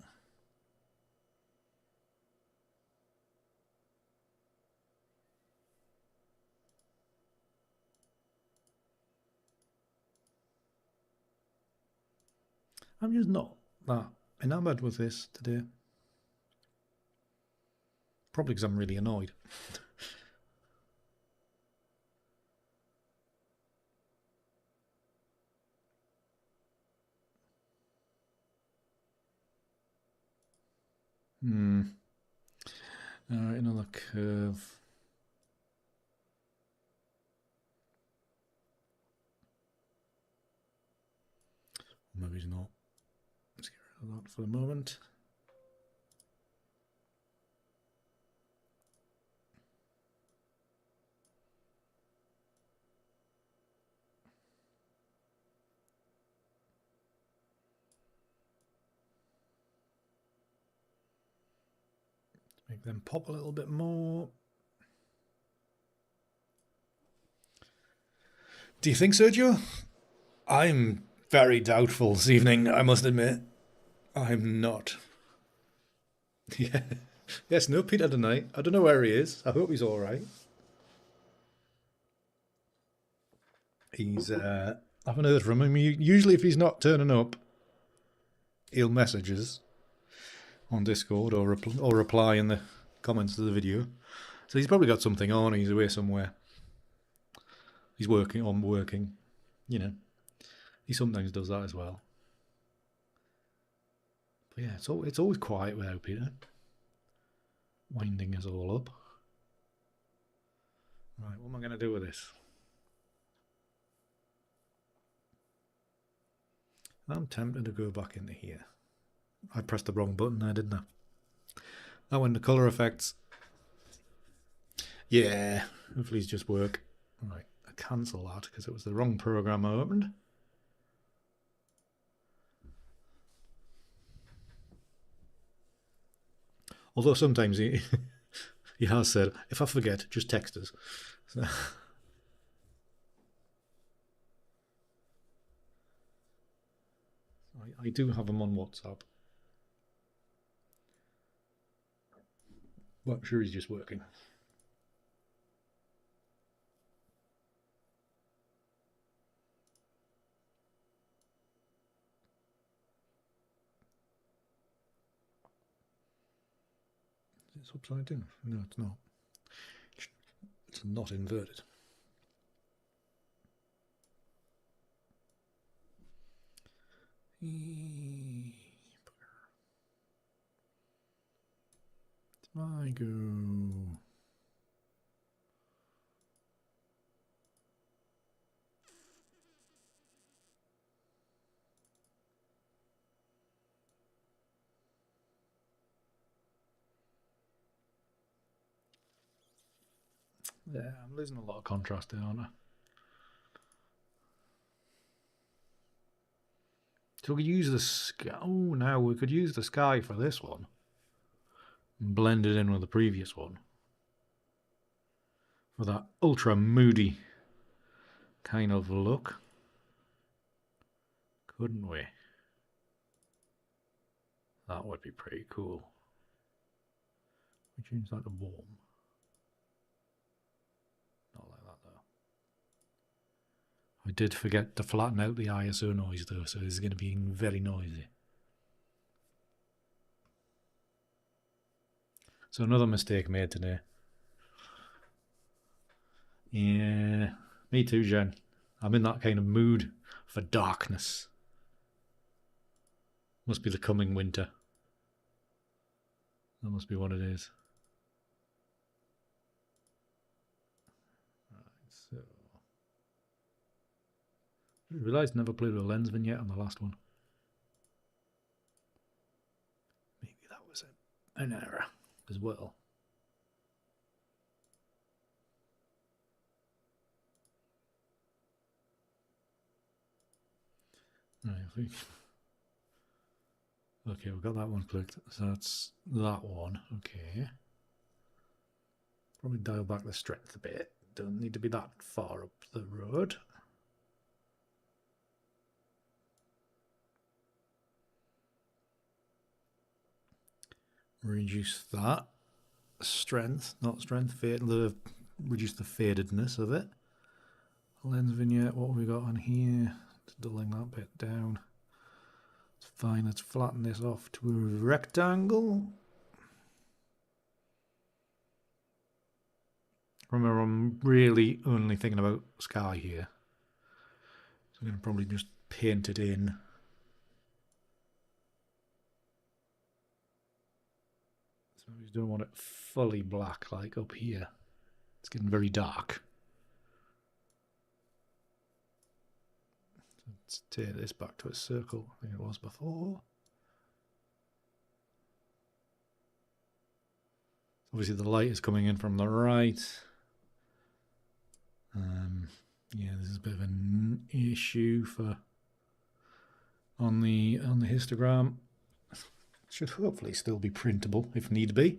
I'm just not that enamoured with this today. Probably because I'm really annoyed. Alright, another curve. Maybe it's not. Let's get rid of that for the moment. Make them pop a little bit more. Do you think so, Joe? I'm very doubtful this evening, I must admit. I'm not. Yeah. Yes, no Peter tonight. I don't know where he is. I hope he's all right. He's, I haven't heard from him. Usually if he's not turning up, he'll message us on Discord or reply in the comments to the video. So he's probably got something on. He's away somewhere. He's working. You know. He sometimes does that as well. Yeah, it's always quiet without Peter. Winding us all up. Right, what am I going to do with this? I'm tempted to go back into here. I pressed the wrong button there, didn't I? That went to colour effects. Yeah, hopefully it's just work. Right, I cancel that because it was the wrong program I opened. Although sometimes he has said, if I forget, just text us. So I do have him on WhatsApp. But I'm sure he's just working. It's upside down. No, it's not. It's not inverted. I go. Yeah, I'm losing a lot of contrast there, aren't I? So we could use the sky. Oh, now we could use the sky for this one. And blend it in with the previous one. For that ultra moody kind of look. Couldn't we? That would be pretty cool. We change that to warm. Not like that though. I did forget to flatten out the ISO noise though, so it's going to be very noisy. So another mistake made today. Yeah, me too, Jen. I'm in that kind of mood for darkness. Must be the coming winter. That must be what it is. Right, so I realised I never played with a lens vignette on the last one. Maybe that was an error as well. Right, I think. Okay, we've got that one clicked. So that's that one. Okay. Probably dial back the strength a bit. Don't need to be that far up the road. Reduce that. Strength, not strength, reduce the fadedness of it. Lens vignette, what have we got on here? Just dulling that bit down. It's fine, let's flatten this off to a rectangle. Remember, I'm really only thinking about sky here. So I'm going to probably just paint it in. So we don't want it fully black like up here. It's getting very dark. So let's tear this back to a circle like it was before. Obviously the light is coming in from the right. Yeah, this is a bit of an issue for on the histogram. It should hopefully still be printable if need be.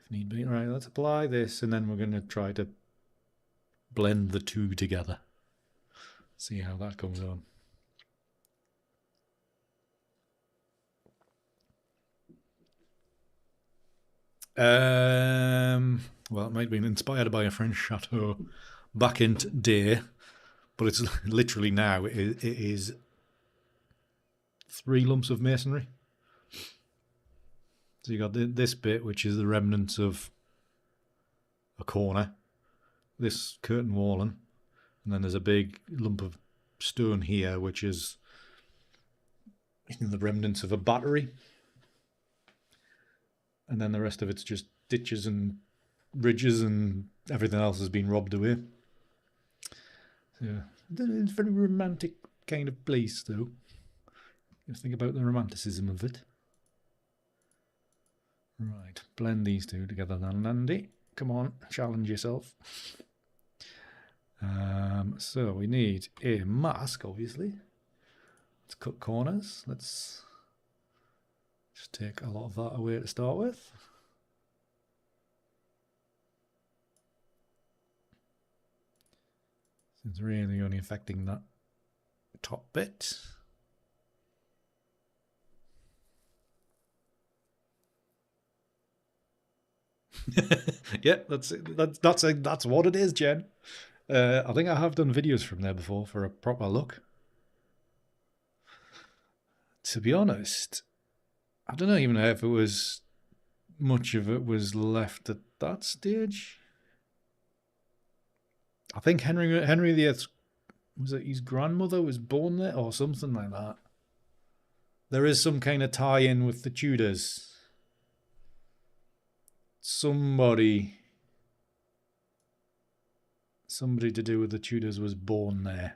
If need be. Right, let's apply this and then we're going to try to blend the two together. See how that comes on. Well, it might have been inspired by a French chateau back in day, but it's literally now it is 3 lumps of masonry. So you got this bit, which is the remnants of a corner, this curtain walling, and then there's a big lump of stone here, which is the remnants of a battery. And then the rest of it's just ditches and ridges, and everything else has been robbed away. So it's a very romantic kind of place, though. You think about the romanticism of it. Right, blend these two together then, Andy. Come on, challenge yourself. So we need a mask, obviously. Let's cut corners. Let's just take a lot of that away to start with. So it's really only affecting that top bit. Yeah, that's what it is, Jen. I think I have done videos from there before for a proper look. To be honest, I don't even know if it was much of it was left at that stage. I think Henry VIII, was it his grandmother was born there or something like that. There is some kind of tie-in with the Tudors. Somebody to do with the Tudors was born there.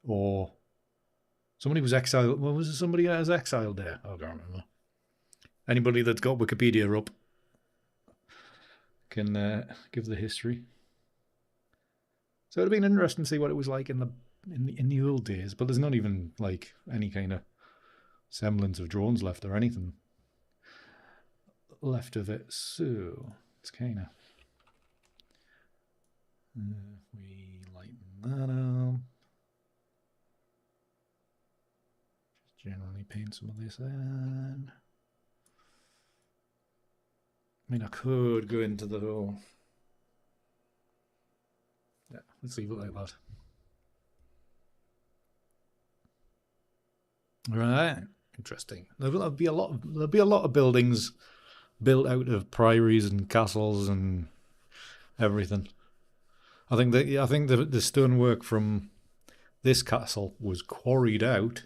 Or somebody was exiled. Well, was it somebody that was exiled there? I don't remember. Anybody that's got Wikipedia up can give the history. So it'd have been interesting to see what it was like in the old days. But there's not even like any kind of semblance of drones left or anything left of it. So it's kind of we lighten that up. Just generally paint some of this in. I mean, I could go into the whole. Yeah, let's leave it like that. Right, interesting. There'll be a lot of buildings built out of priories and castles and everything. I think the stonework from this castle was quarried out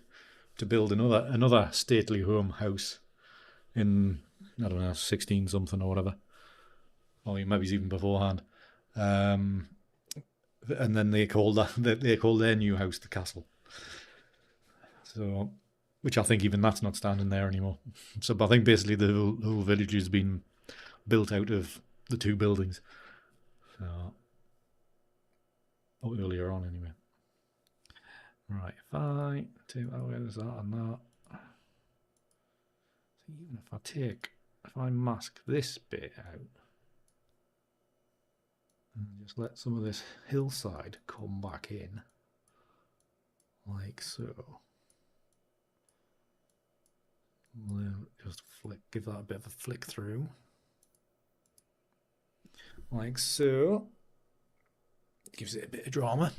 to build another stately home house in, I don't know, 16 something or whatever, or maybe even beforehand. And then they called their new house the castle. So, which I think even that's not standing there anymore. So, but I think basically the whole village has been built out of the two buildings. So, earlier on anyway. Right, if I take that away, there's that and that. So even if I mask this bit out and just let some of this hillside come back in, like so. We'll just give that a bit of a flick through, like so. It gives it a bit of drama.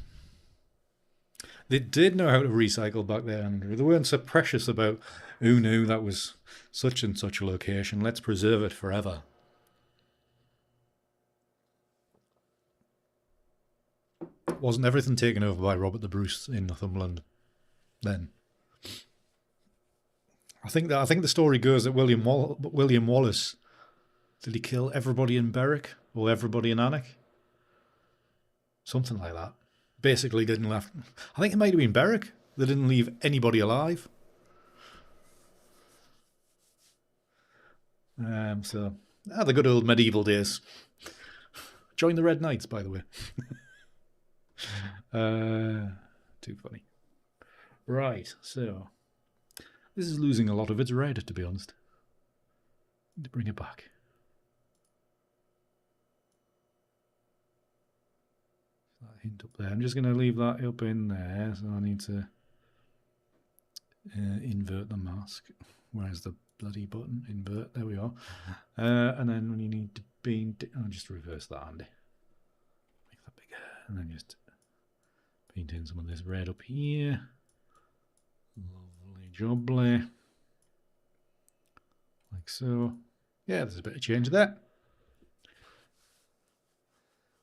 They did know how to recycle back there, Andrew. They weren't so precious about, oh no, that was such and such a location, let's preserve it forever. Wasn't everything taken over by Robert the Bruce in Northumberland then? I think the story goes that William Wallace, did he kill everybody in Berwick or everybody in Alnwick? Something like that. Basically didn't left. I think it might have been Berwick. They didn't leave anybody alive. So the good old medieval days. Join the Red Knights, by the way. Too funny. Right, so this is losing a lot of its red, to be honest. Need to bring it back. That hint up there. I'm just going to leave that up in there, so I need to invert the mask. Where's the bloody button? Invert. There we are. And then when you need to paint, I'll just reverse that, Andy. Make that bigger, and then just paint in some of this red up here. Lovely jubbly. Like so. Yeah, there's a bit of change there.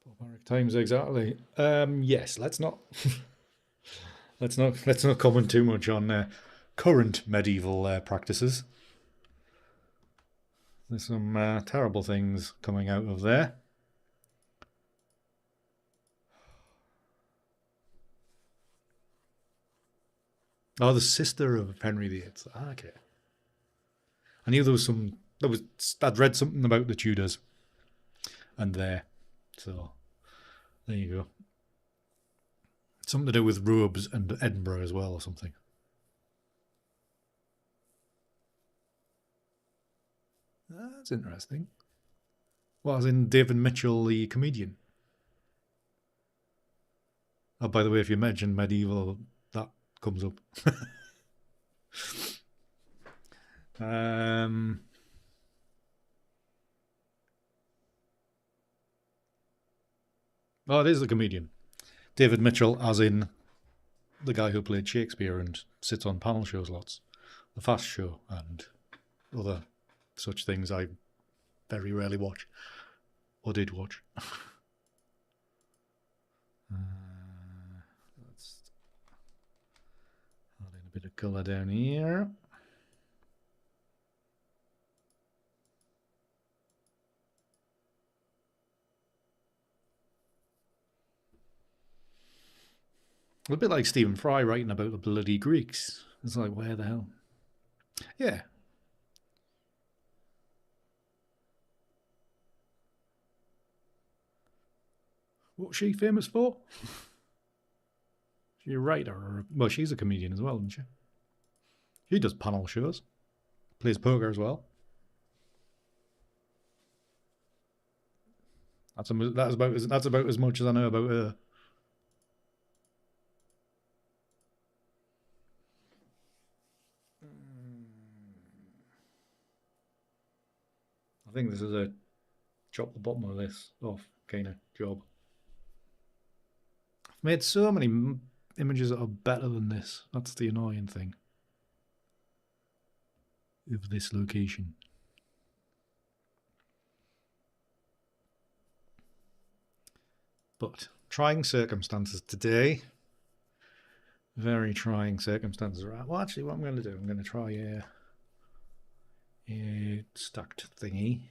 Barbaric times, exactly. Yes, let's not let's not comment too much on current medieval practices. There's some terrible things coming out of there. Oh, the sister of Henry VIII. Okay. I knew there was some. I'd read something about the Tudors, and there. So there you go. Something to do with robes and Edinburgh as well, or something. That's interesting. Well, as in David Mitchell, the comedian. Oh, by the way, if you mention medieval, that comes up. Oh, it is the comedian. David Mitchell, as in the guy who played Shakespeare and sits on panel shows lots. The Fast Show and other such things I very rarely watch. Or did watch. Let's add in a bit of colour down here. A bit like Stephen Fry writing about the bloody Greeks. It's like, where the hell? Yeah. What's she famous for? She's a writer, or well, she's a comedian as well, isn't she? She does panel shows, plays poker as well. That's about as much as I know about her. I think this is a chop the bottom of this off kind of job. I've made so many images that are better than this. That's the annoying thing of this location. But trying circumstances today. Very trying circumstances. Right. Well, actually, what I'm going to do, I'm going to try a stacked thingy,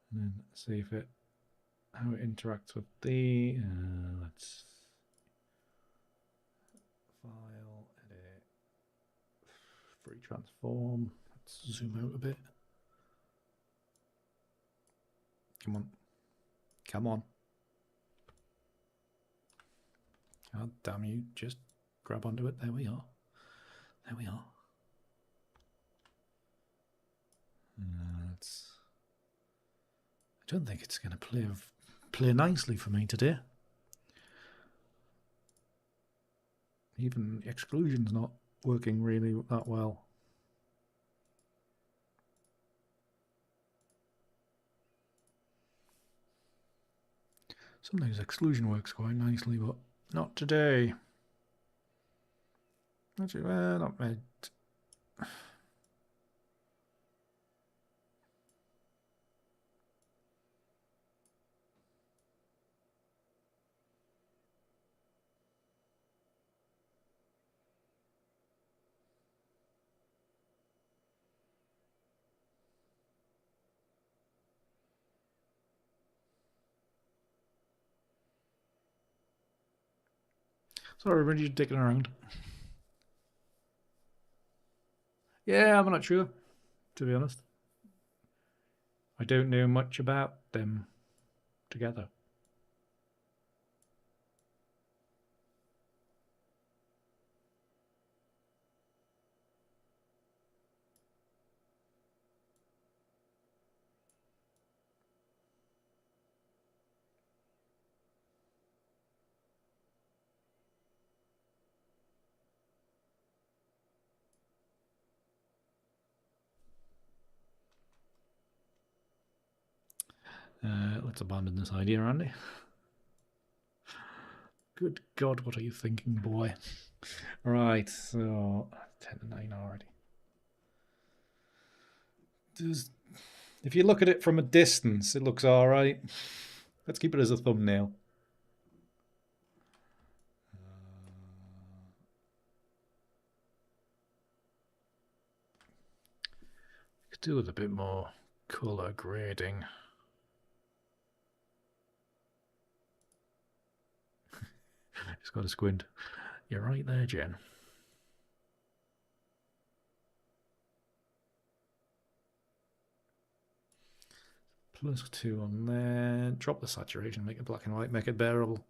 and then see if how it interacts with the. Let's file, edit, free transform. Let's zoom out a bit. Come on. Come on. God damn you, just grab onto it. There we are. There we are. I don't think it's going to play nicely for me today. Even exclusion's not working really that well. Sometimes exclusion works quite nicely, but not today. Actually, well, not bad. Sorry, everybody, just dicking around. Yeah, I'm not sure, to be honest. I don't know much about them together. Let's abandon this idea, Andy. Good God, what are you thinking, boy? Right, so 10 to 9 already. If you look at it from a distance, it looks all right. Let's keep it as a thumbnail. Could do with a bit more colour grading. Just got to squint. You're right there, Jen. +2 on there. Drop the saturation, make it black and white, make it bearable.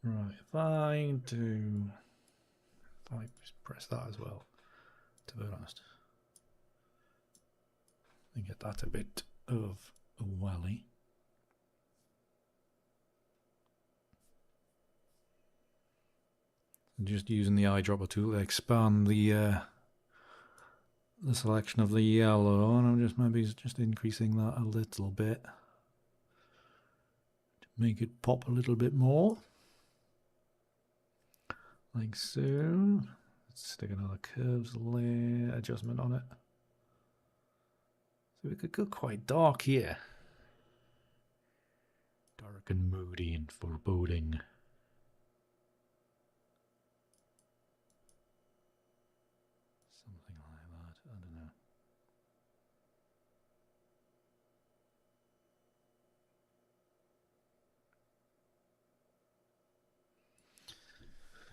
Right, if I press that as well, to be honest, I get that a bit of a welly. Just using the eyedropper tool to expand the selection of the yellow, and I'm just maybe just increasing that a little bit to make it pop a little bit more. Like so. Let's stick another curves layer adjustment on it. So we could go quite dark here. Dark and moody and foreboding. Something like that, I don't know.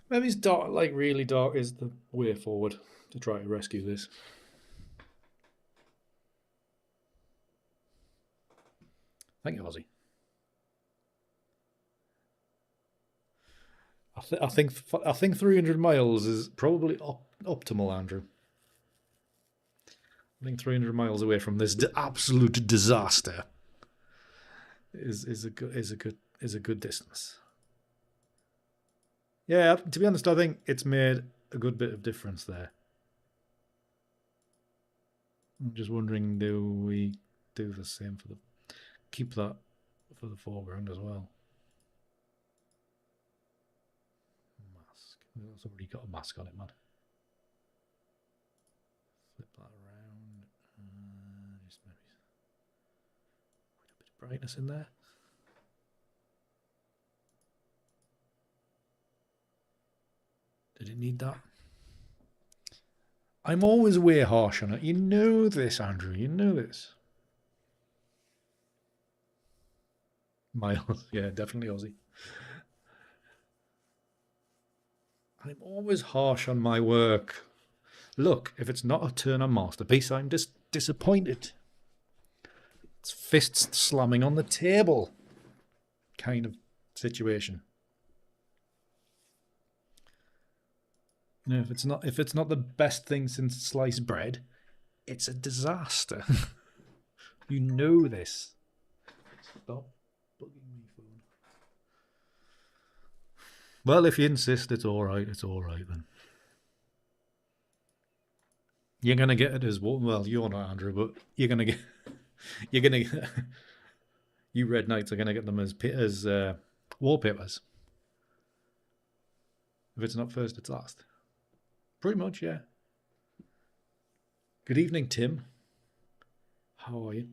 Maybe it's dark, like really dark is the way forward to try to rescue this. Thank you, Ozzy. I think 300 miles is probably optimal, Andrew. I think 300 miles away from this absolute disaster is a good distance. Yeah, to be honest, I think it's made a good bit of difference there. I'm just wondering, do we do the same for keep that for the foreground as well? Mask. It's already got a mask on it, man. Flip that around. Just maybe put a bit of brightness in there. Did it need that? I'm always way harsh on it. You know this, Andrew. You know this. Miles. Yeah, definitely Aussie. I'm always harsh on my work. Look, if it's not a turn-on masterpiece, I'm just disappointed. It's fists slamming on the table kind of situation. You know, if it's not the best thing since sliced bread, it's a disaster. You know this. Stop bugging me, phone. Well, if you insist, it's all right. It's all right then. You're gonna get it as well. You're not, Andrew, but you're gonna get. You Red Knights are gonna get them as wallpapers. If it's not first, it's last. Pretty much, yeah. Good evening, Tim. How are you?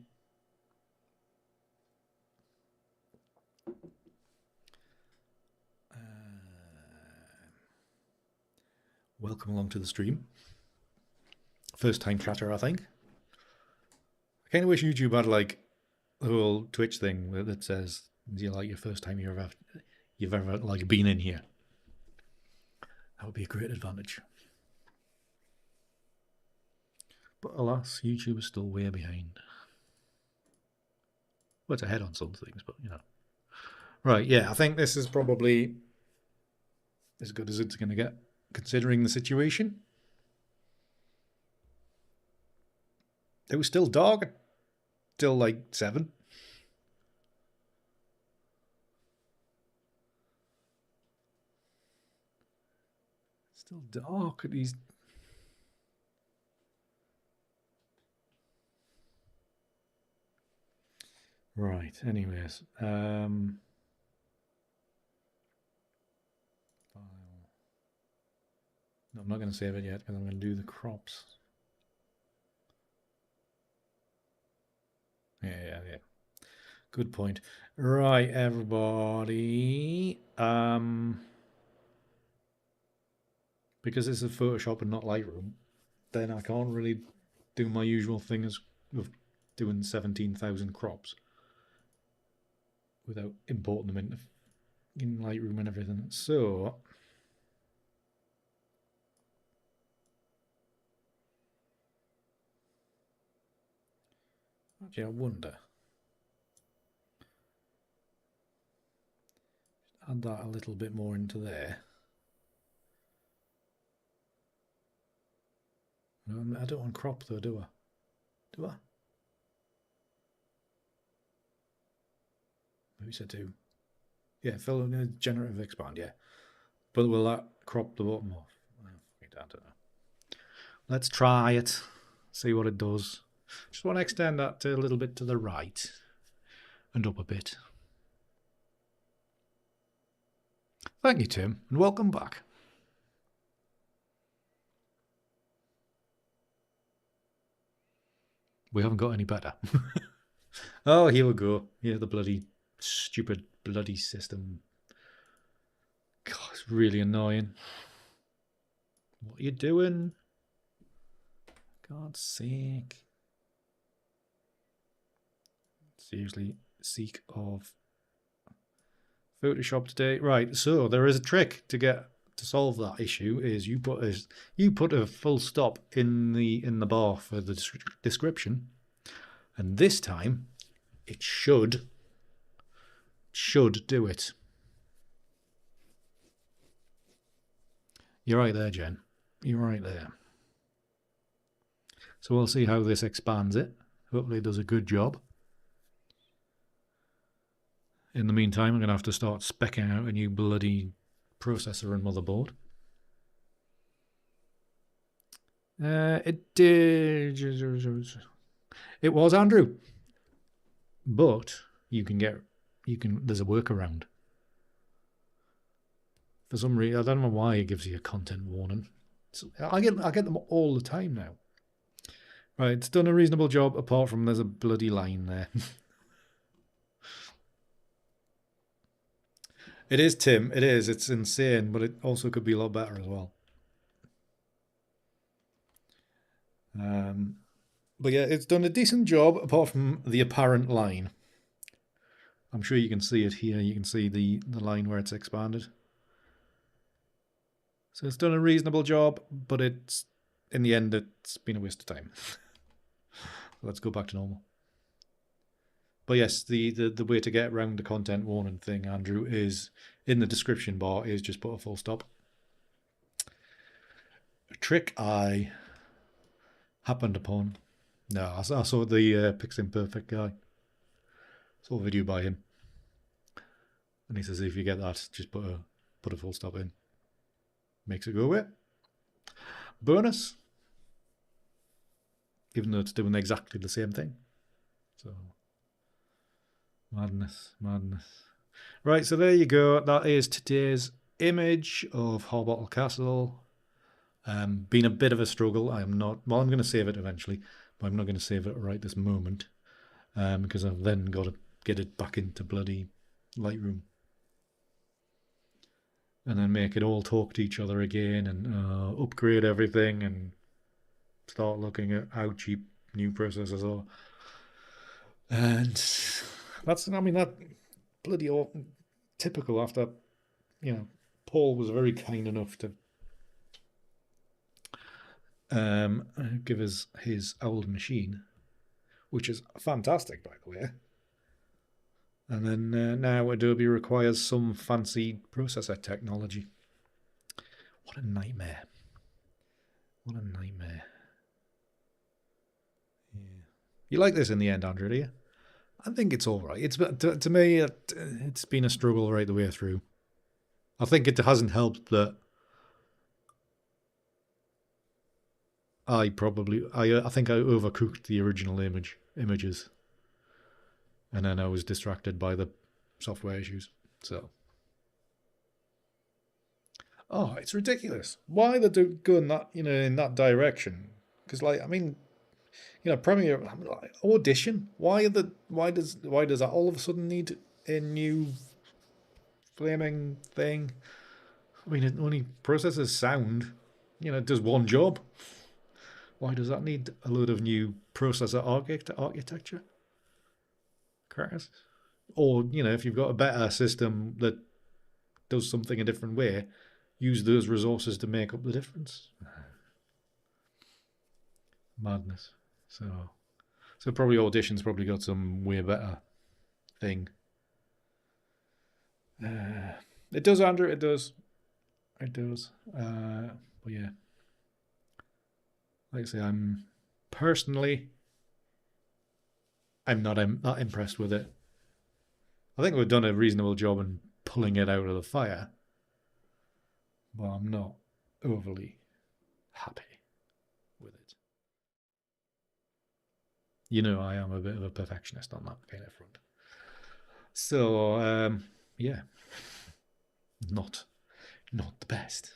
Welcome along to the stream. First time chatter, I think. I kind of wish YouTube had like the whole Twitch thing that says you're like your first time you've ever like been in here. That would be a great advantage. But alas, YouTube is still way behind. Well, it's ahead on some things, but you know. Right, yeah, I think this is probably as good as it's going to get, considering the situation. It was still dark, till like 7. Still dark at these. Right, anyways. File. No, I'm not going to save it yet because I'm going to do the crops. Yeah. Good point. Right, everybody. Because this is Photoshop and not Lightroom, then I can't really do my usual thing of doing 17,000 crops without importing them in Lightroom and everything. So actually, I wonder. Add that a little bit more into there. No, I don't want crop though, do I? Do I? Maybe so too. Yeah, fill in generative expand, yeah. But will that crop the bottom off? I don't know. Let's try it. See what it does. Just want to extend that a little bit to the right and up a bit. Thank you, Tim, and welcome back. We haven't got any better. Oh, here we go. Yeah, the bloody stupid bloody system. God, it's really annoying. What are you doing? God's sake. Seriously, seek of Photoshop today. Right, so there is a trick to solve that issue. Is you put a full stop in the bar for the description, and this time it should do it. You're right there, Jen. You're right there. So we'll see how this expands it. Hopefully it does a good job. In the meantime, I'm going to have to start speccing out a new bloody processor and motherboard. It did. It was Andrew, but there's a workaround. For some reason, I don't know why it gives you a content warning. I get them all the time now. Right, it's done a reasonable job apart from there's a bloody line there. It is, Tim. It is. It's insane, but it also could be a lot better as well. But yeah, it's done a decent job apart from the apparent line. I'm sure you can see it here. You can see the line where it's expanded. So it's done a reasonable job, but in the end, it's been a waste of time. Let's go back to normal. But yes, the way to get around the content warning thing, Andrew, is in the description bar is just put a full stop. A trick I happened upon. No, I saw the Pixel Perfect guy. Saw a video by him, and he says if you get that, just put a full stop in. Makes it go away. Bonus. Even though it's doing exactly the same thing. So madness. Right, so there you go. That is today's image of Harbottle Castle. Been a bit of a struggle. I'm going to save it eventually, but I'm not going to save it right this moment because I've then got to get it back into bloody Lightroom and then make it all talk to each other again and upgrade everything and start looking at how cheap new processors are. And that bloody typical after, Paul was very kind enough to give us his old machine, which is fantastic, by the way. And then now Adobe requires some fancy processor technology. What a nightmare. What a nightmare. Yeah. You like this in the end, Andrew, do you? I think it's all right. To me, it's been a struggle right the way through. I think it hasn't helped that I think I overcooked the original images, and then I was distracted by the software issues. So oh, it's ridiculous. Why they're going that, in that direction? Because, like, I mean, Premiere, I mean, like, Audition. Why does that all of a sudden need a new flaming thing? I mean, it only processes sound. It does one job. Why does that need a load of new processor architecture? Correct. Or, if you've got a better system that does something a different way, use those resources to make up the difference. Madness. So probably Audition's probably got some way better thing. It does, Andrew. It does. But yeah, like I say, I'm not impressed with it. I think we've done a reasonable job in pulling it out of the fire, but I'm not overly happy with it. I am a bit of a perfectionist on that kind of front. So, yeah, not the best.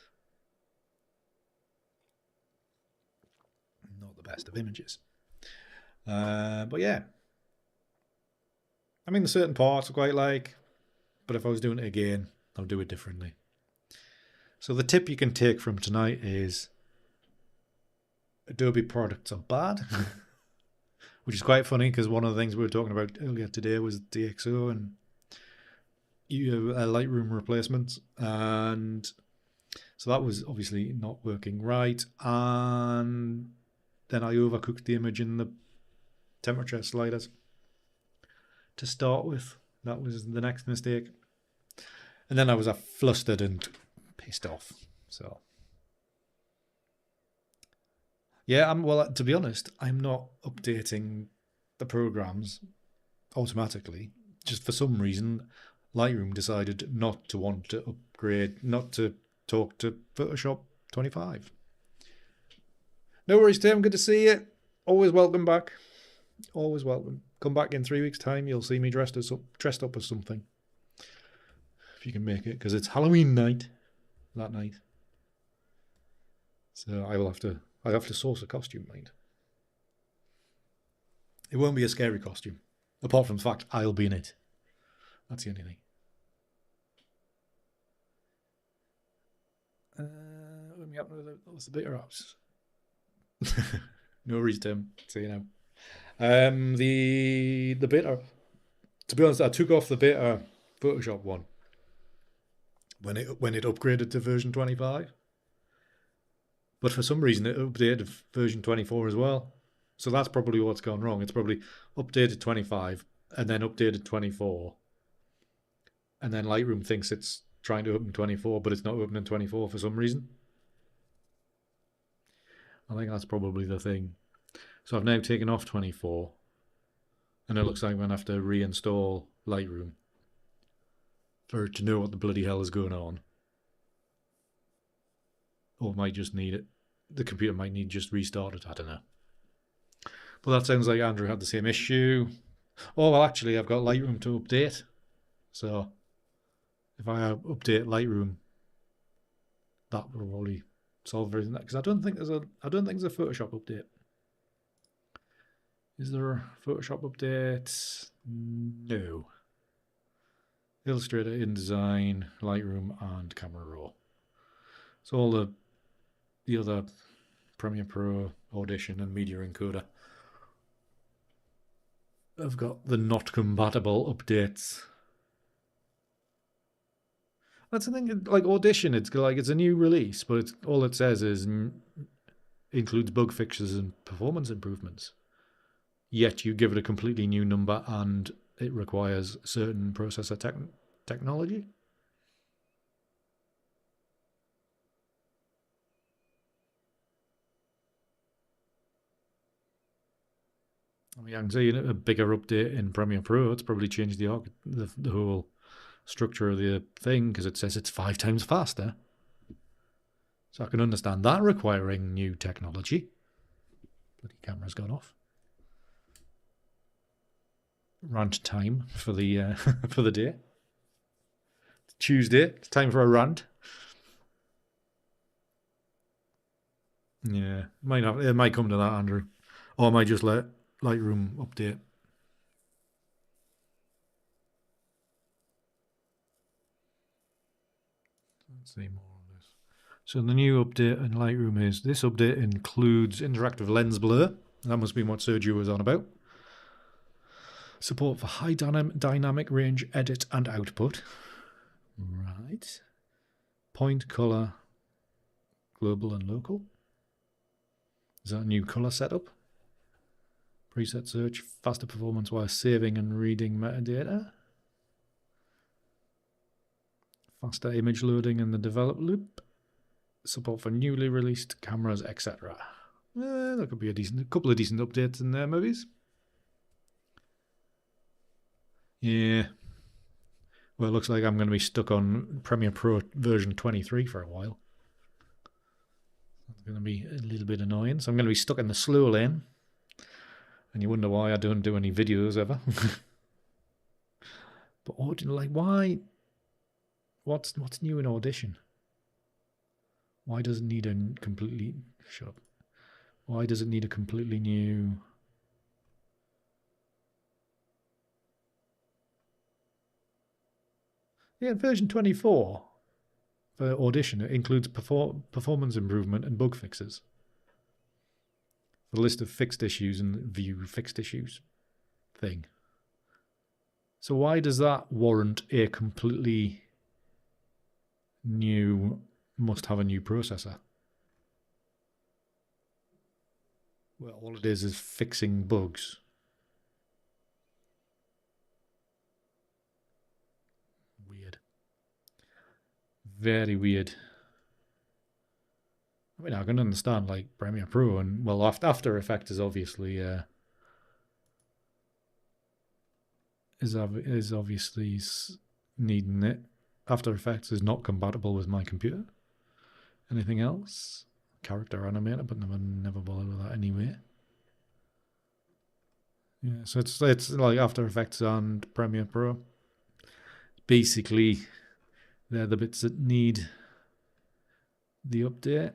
Not the best of images. But yeah, I mean, the certain parts I quite like, but if I was doing it again, I'll do it differently. So the tip you can take from tonight is Adobe products are bad, which is quite funny because one of the things we were talking about earlier today was DxO and Lightroom replacements, and so that was obviously not working right, and then I overcooked the image in the temperature sliders to start with. That was the next mistake, and then I was flustered and pissed off. So yeah, to be honest, I'm not updating the programs automatically. Just for some reason, Lightroom decided not to want to upgrade, not to talk to Photoshop 25. No worries, Tim. Good to see you. Always welcome back. Always welcome. Come back in 3 weeks' time. You'll see me dressed up as something. If you can make it, because it's Halloween night. That night. So I have to source a costume, mate. It won't be a scary costume. Apart from the fact I'll be in it. That's the only thing. Let me happen with what's the beta apps? No worries, Tim. See you now. The beta. To be honest, I took off the beta Photoshop one when it upgraded to version 25. But for some reason, it updated version 24 as well. So that's probably what's gone wrong. It's probably updated 25 and then updated 24. And then Lightroom thinks it's trying to open 24, but it's not opening 24 for some reason. I think that's probably the thing. So I've now taken off 24. And it looks like I'm going to have to reinstall Lightroom for it to know what the bloody hell is going on. Or might just need it. The computer might need just restarted. I don't know. But that sounds like Andrew had the same issue. Oh, well, actually, I've got Lightroom to update. So if I update Lightroom, that will probably solve everything. Because I don't think there's a Photoshop update. Is there a Photoshop update? No. Illustrator, InDesign, Lightroom, and Camera Raw. So all the other Premiere Pro, Audition, and Media Encoder have got the not compatible updates. That's the thing, like Audition, it's a new release, but all it says is includes bug fixes and performance improvements. Yet you give it a completely new number and it requires certain processor technology. I mean, I can see a bigger update in Premiere Pro. It's probably changed the whole structure of the thing because it says it's 5 times faster. So I can understand that requiring new technology. Bloody camera's gone off. Rant time for the for the day. It's Tuesday. It's time for a rant. Yeah, it might come to that, Andrew, or I might just let Lightroom update. Let's see more on this. So the new update in Lightroom is this update includes interactive lens blur. That must be what Sergio was on about. Support for high dynamic range edit and output. Right. Point color, global and local. Is that a new color setup? Preset search, faster performance while saving and reading metadata. Faster image loading in the develop loop. Support for newly released cameras, etc. That could be a couple of decent updates in there, maybe. Yeah. Well, it looks like I'm going to be stuck on Premiere Pro version 23 for a while. That's going to be a little bit annoying. So I'm going to be stuck in the slow lane. And you wonder why I don't do any videos ever. But like, why? What's new in Audition? Why does it need a completely... Shut up. Why does it need a completely new... Yeah, version 24 for Audition, it includes performance improvement and bug fixes. The list of fixed issues and view fixed issues thing. So why does that warrant a completely new, must have a new processor? Well, all it is fixing bugs. Weird. Very weird. I mean, I can understand like Premiere Pro and, well, After Effects is obviously is obviously needing it. After Effects is not compatible with my computer. Anything else? Character animator, but never bothered with that anyway. Yeah, so it's like After Effects and Premiere Pro. Basically, they're the bits that need the update,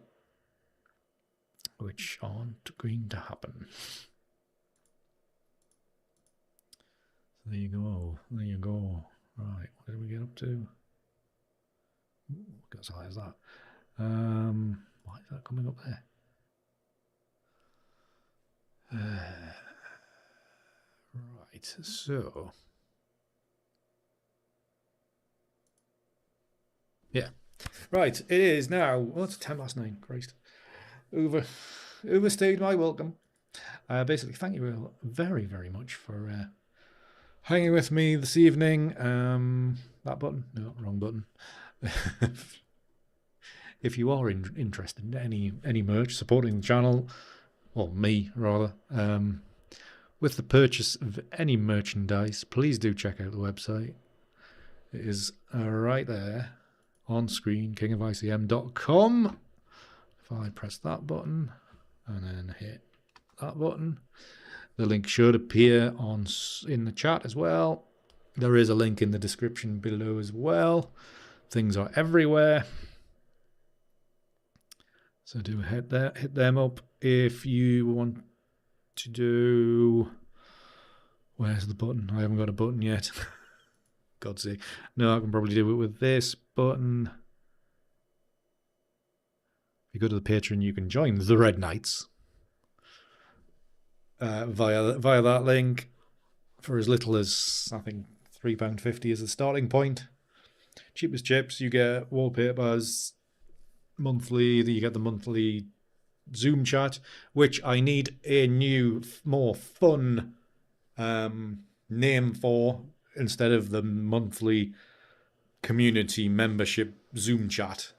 which aren't going to happen. There you go. There you go. Right, what did we get up to? Got as high as that. Why is that coming up there? Right, so yeah, right. It is now. Well, it's 9:10. Christ, overstayed my welcome. Basically, thank you all very, very much for hanging with me this evening. That button? No, wrong button. If you are interested in any merch supporting the channel, or me rather, with the purchase of any merchandise, please do check out the website. It is right there on screen, kingofICM.com. If I press that button and then hit that button, the link should appear in the chat as well. There is a link in the description below as well. Things are everywhere. So do hit them up if you want to do... Where's the button? I haven't got a button yet. God's sake. No, I can probably do it with this button. If you go to the Patreon, you can join the Red Knights via that link for as little as, I think, £3.50 is the starting point. Cheapest chips, you get wallpapers monthly. You get the monthly Zoom chat, which I need a new, more fun name for, instead of the monthly community membership Zoom chat.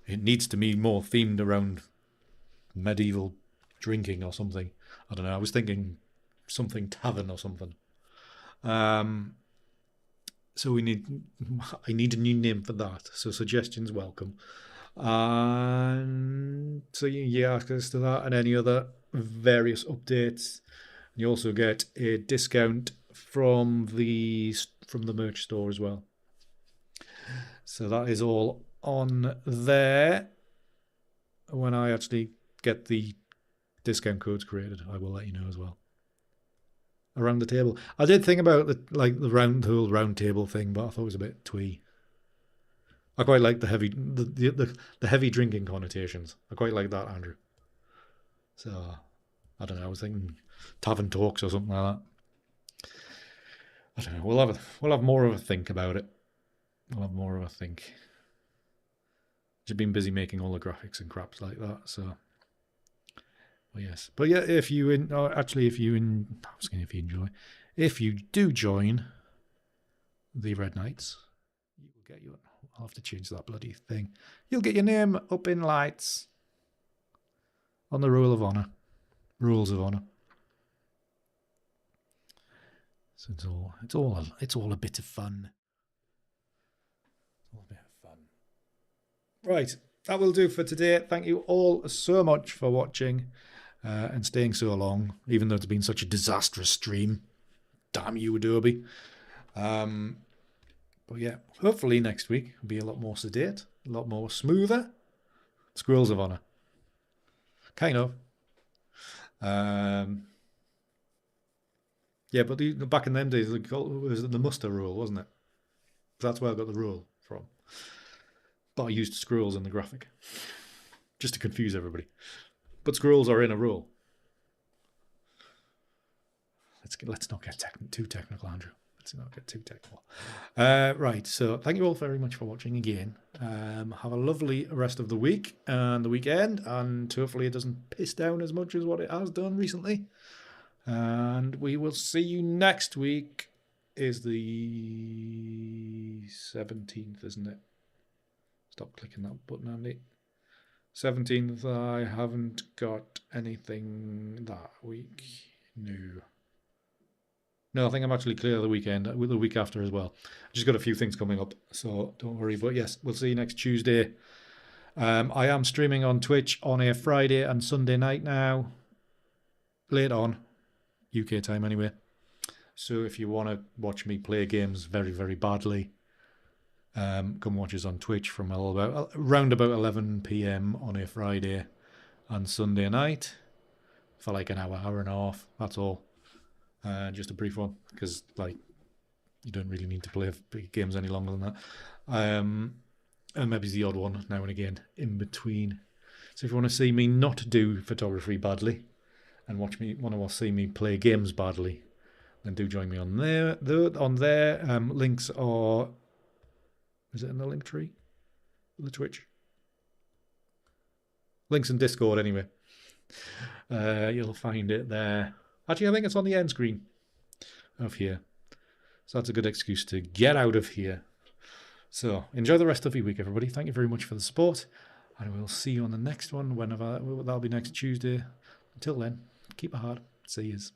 It needs to be more themed around medieval drinking or something. I don't know. I was thinking something tavern or something. So I need a new name for that. So suggestions welcome. And so you access to that and any other various updates. You also get a discount from the merch store as well. So that is all on there when I actually get the discount codes created, I will let you know as well. Around the table, I did think about the whole round table thing, but I thought it was a bit twee. I quite like the heavy drinking connotations. I quite like that, Andrew. So I don't know. I was thinking tavern talks or something like that. I don't know. We'll have more of a think about it. We'll have more of a think. Just been busy making all the graphics and craps like that. So, well, yes. But yeah, if you do join the Red Knights, you will get you. I'll have to change that bloody thing. You'll get your name up in lights on the Rules of Honor. So it's all a bit of fun. It's all a bit of fun. Right, that will do for today. Thank you all so much for watching and staying so long, even though it's been such a disastrous stream. Damn you, Adobe. But yeah, hopefully next week will be a lot more sedate, a lot more smoother. Scrolls of Honor. Kind of. Yeah, but back in them days, it was the muster rule, wasn't it? That's where I got the rule from. But I used scrolls in the graphic, just to confuse everybody. But scrolls are in a rule. Let's not get too technical, Andrew. Let's not get too technical. Right, so thank you all very much for watching again. Have a lovely rest of the week and the weekend, and hopefully it doesn't piss down as much as what it has done recently. And we will see you next week. Is the 17th, isn't it? Stop clicking that button, Andy. 17th, I haven't got anything that week. No, I think I'm actually clear the weekend, with the week after as well. I've just got a few things coming up, so don't worry. But yes, we'll see you next Tuesday. I am streaming on Twitch on a Friday and Sunday night now. Late on, UK time anyway. So if you want to watch me play games very, very badly, come watch us on Twitch from around about 11 p.m. on a Friday and Sunday night for like an hour and a half. That's all. Just a brief one, because you don't really need to play big games any longer than that. And maybe the odd one now and again in between. So if you want to see me not do photography badly and want to see me play games badly, then do join me on there. Links are... Is it in the link tree? The Twitch? Links in Discord anyway. You'll find it there. Actually, I think it's on the end screen of here. So that's a good excuse to get out of here. So enjoy the rest of your week, everybody. Thank you very much for the support. And we'll see you on the next one, whenever that'll be next Tuesday. Until then, keep it hard. See yous.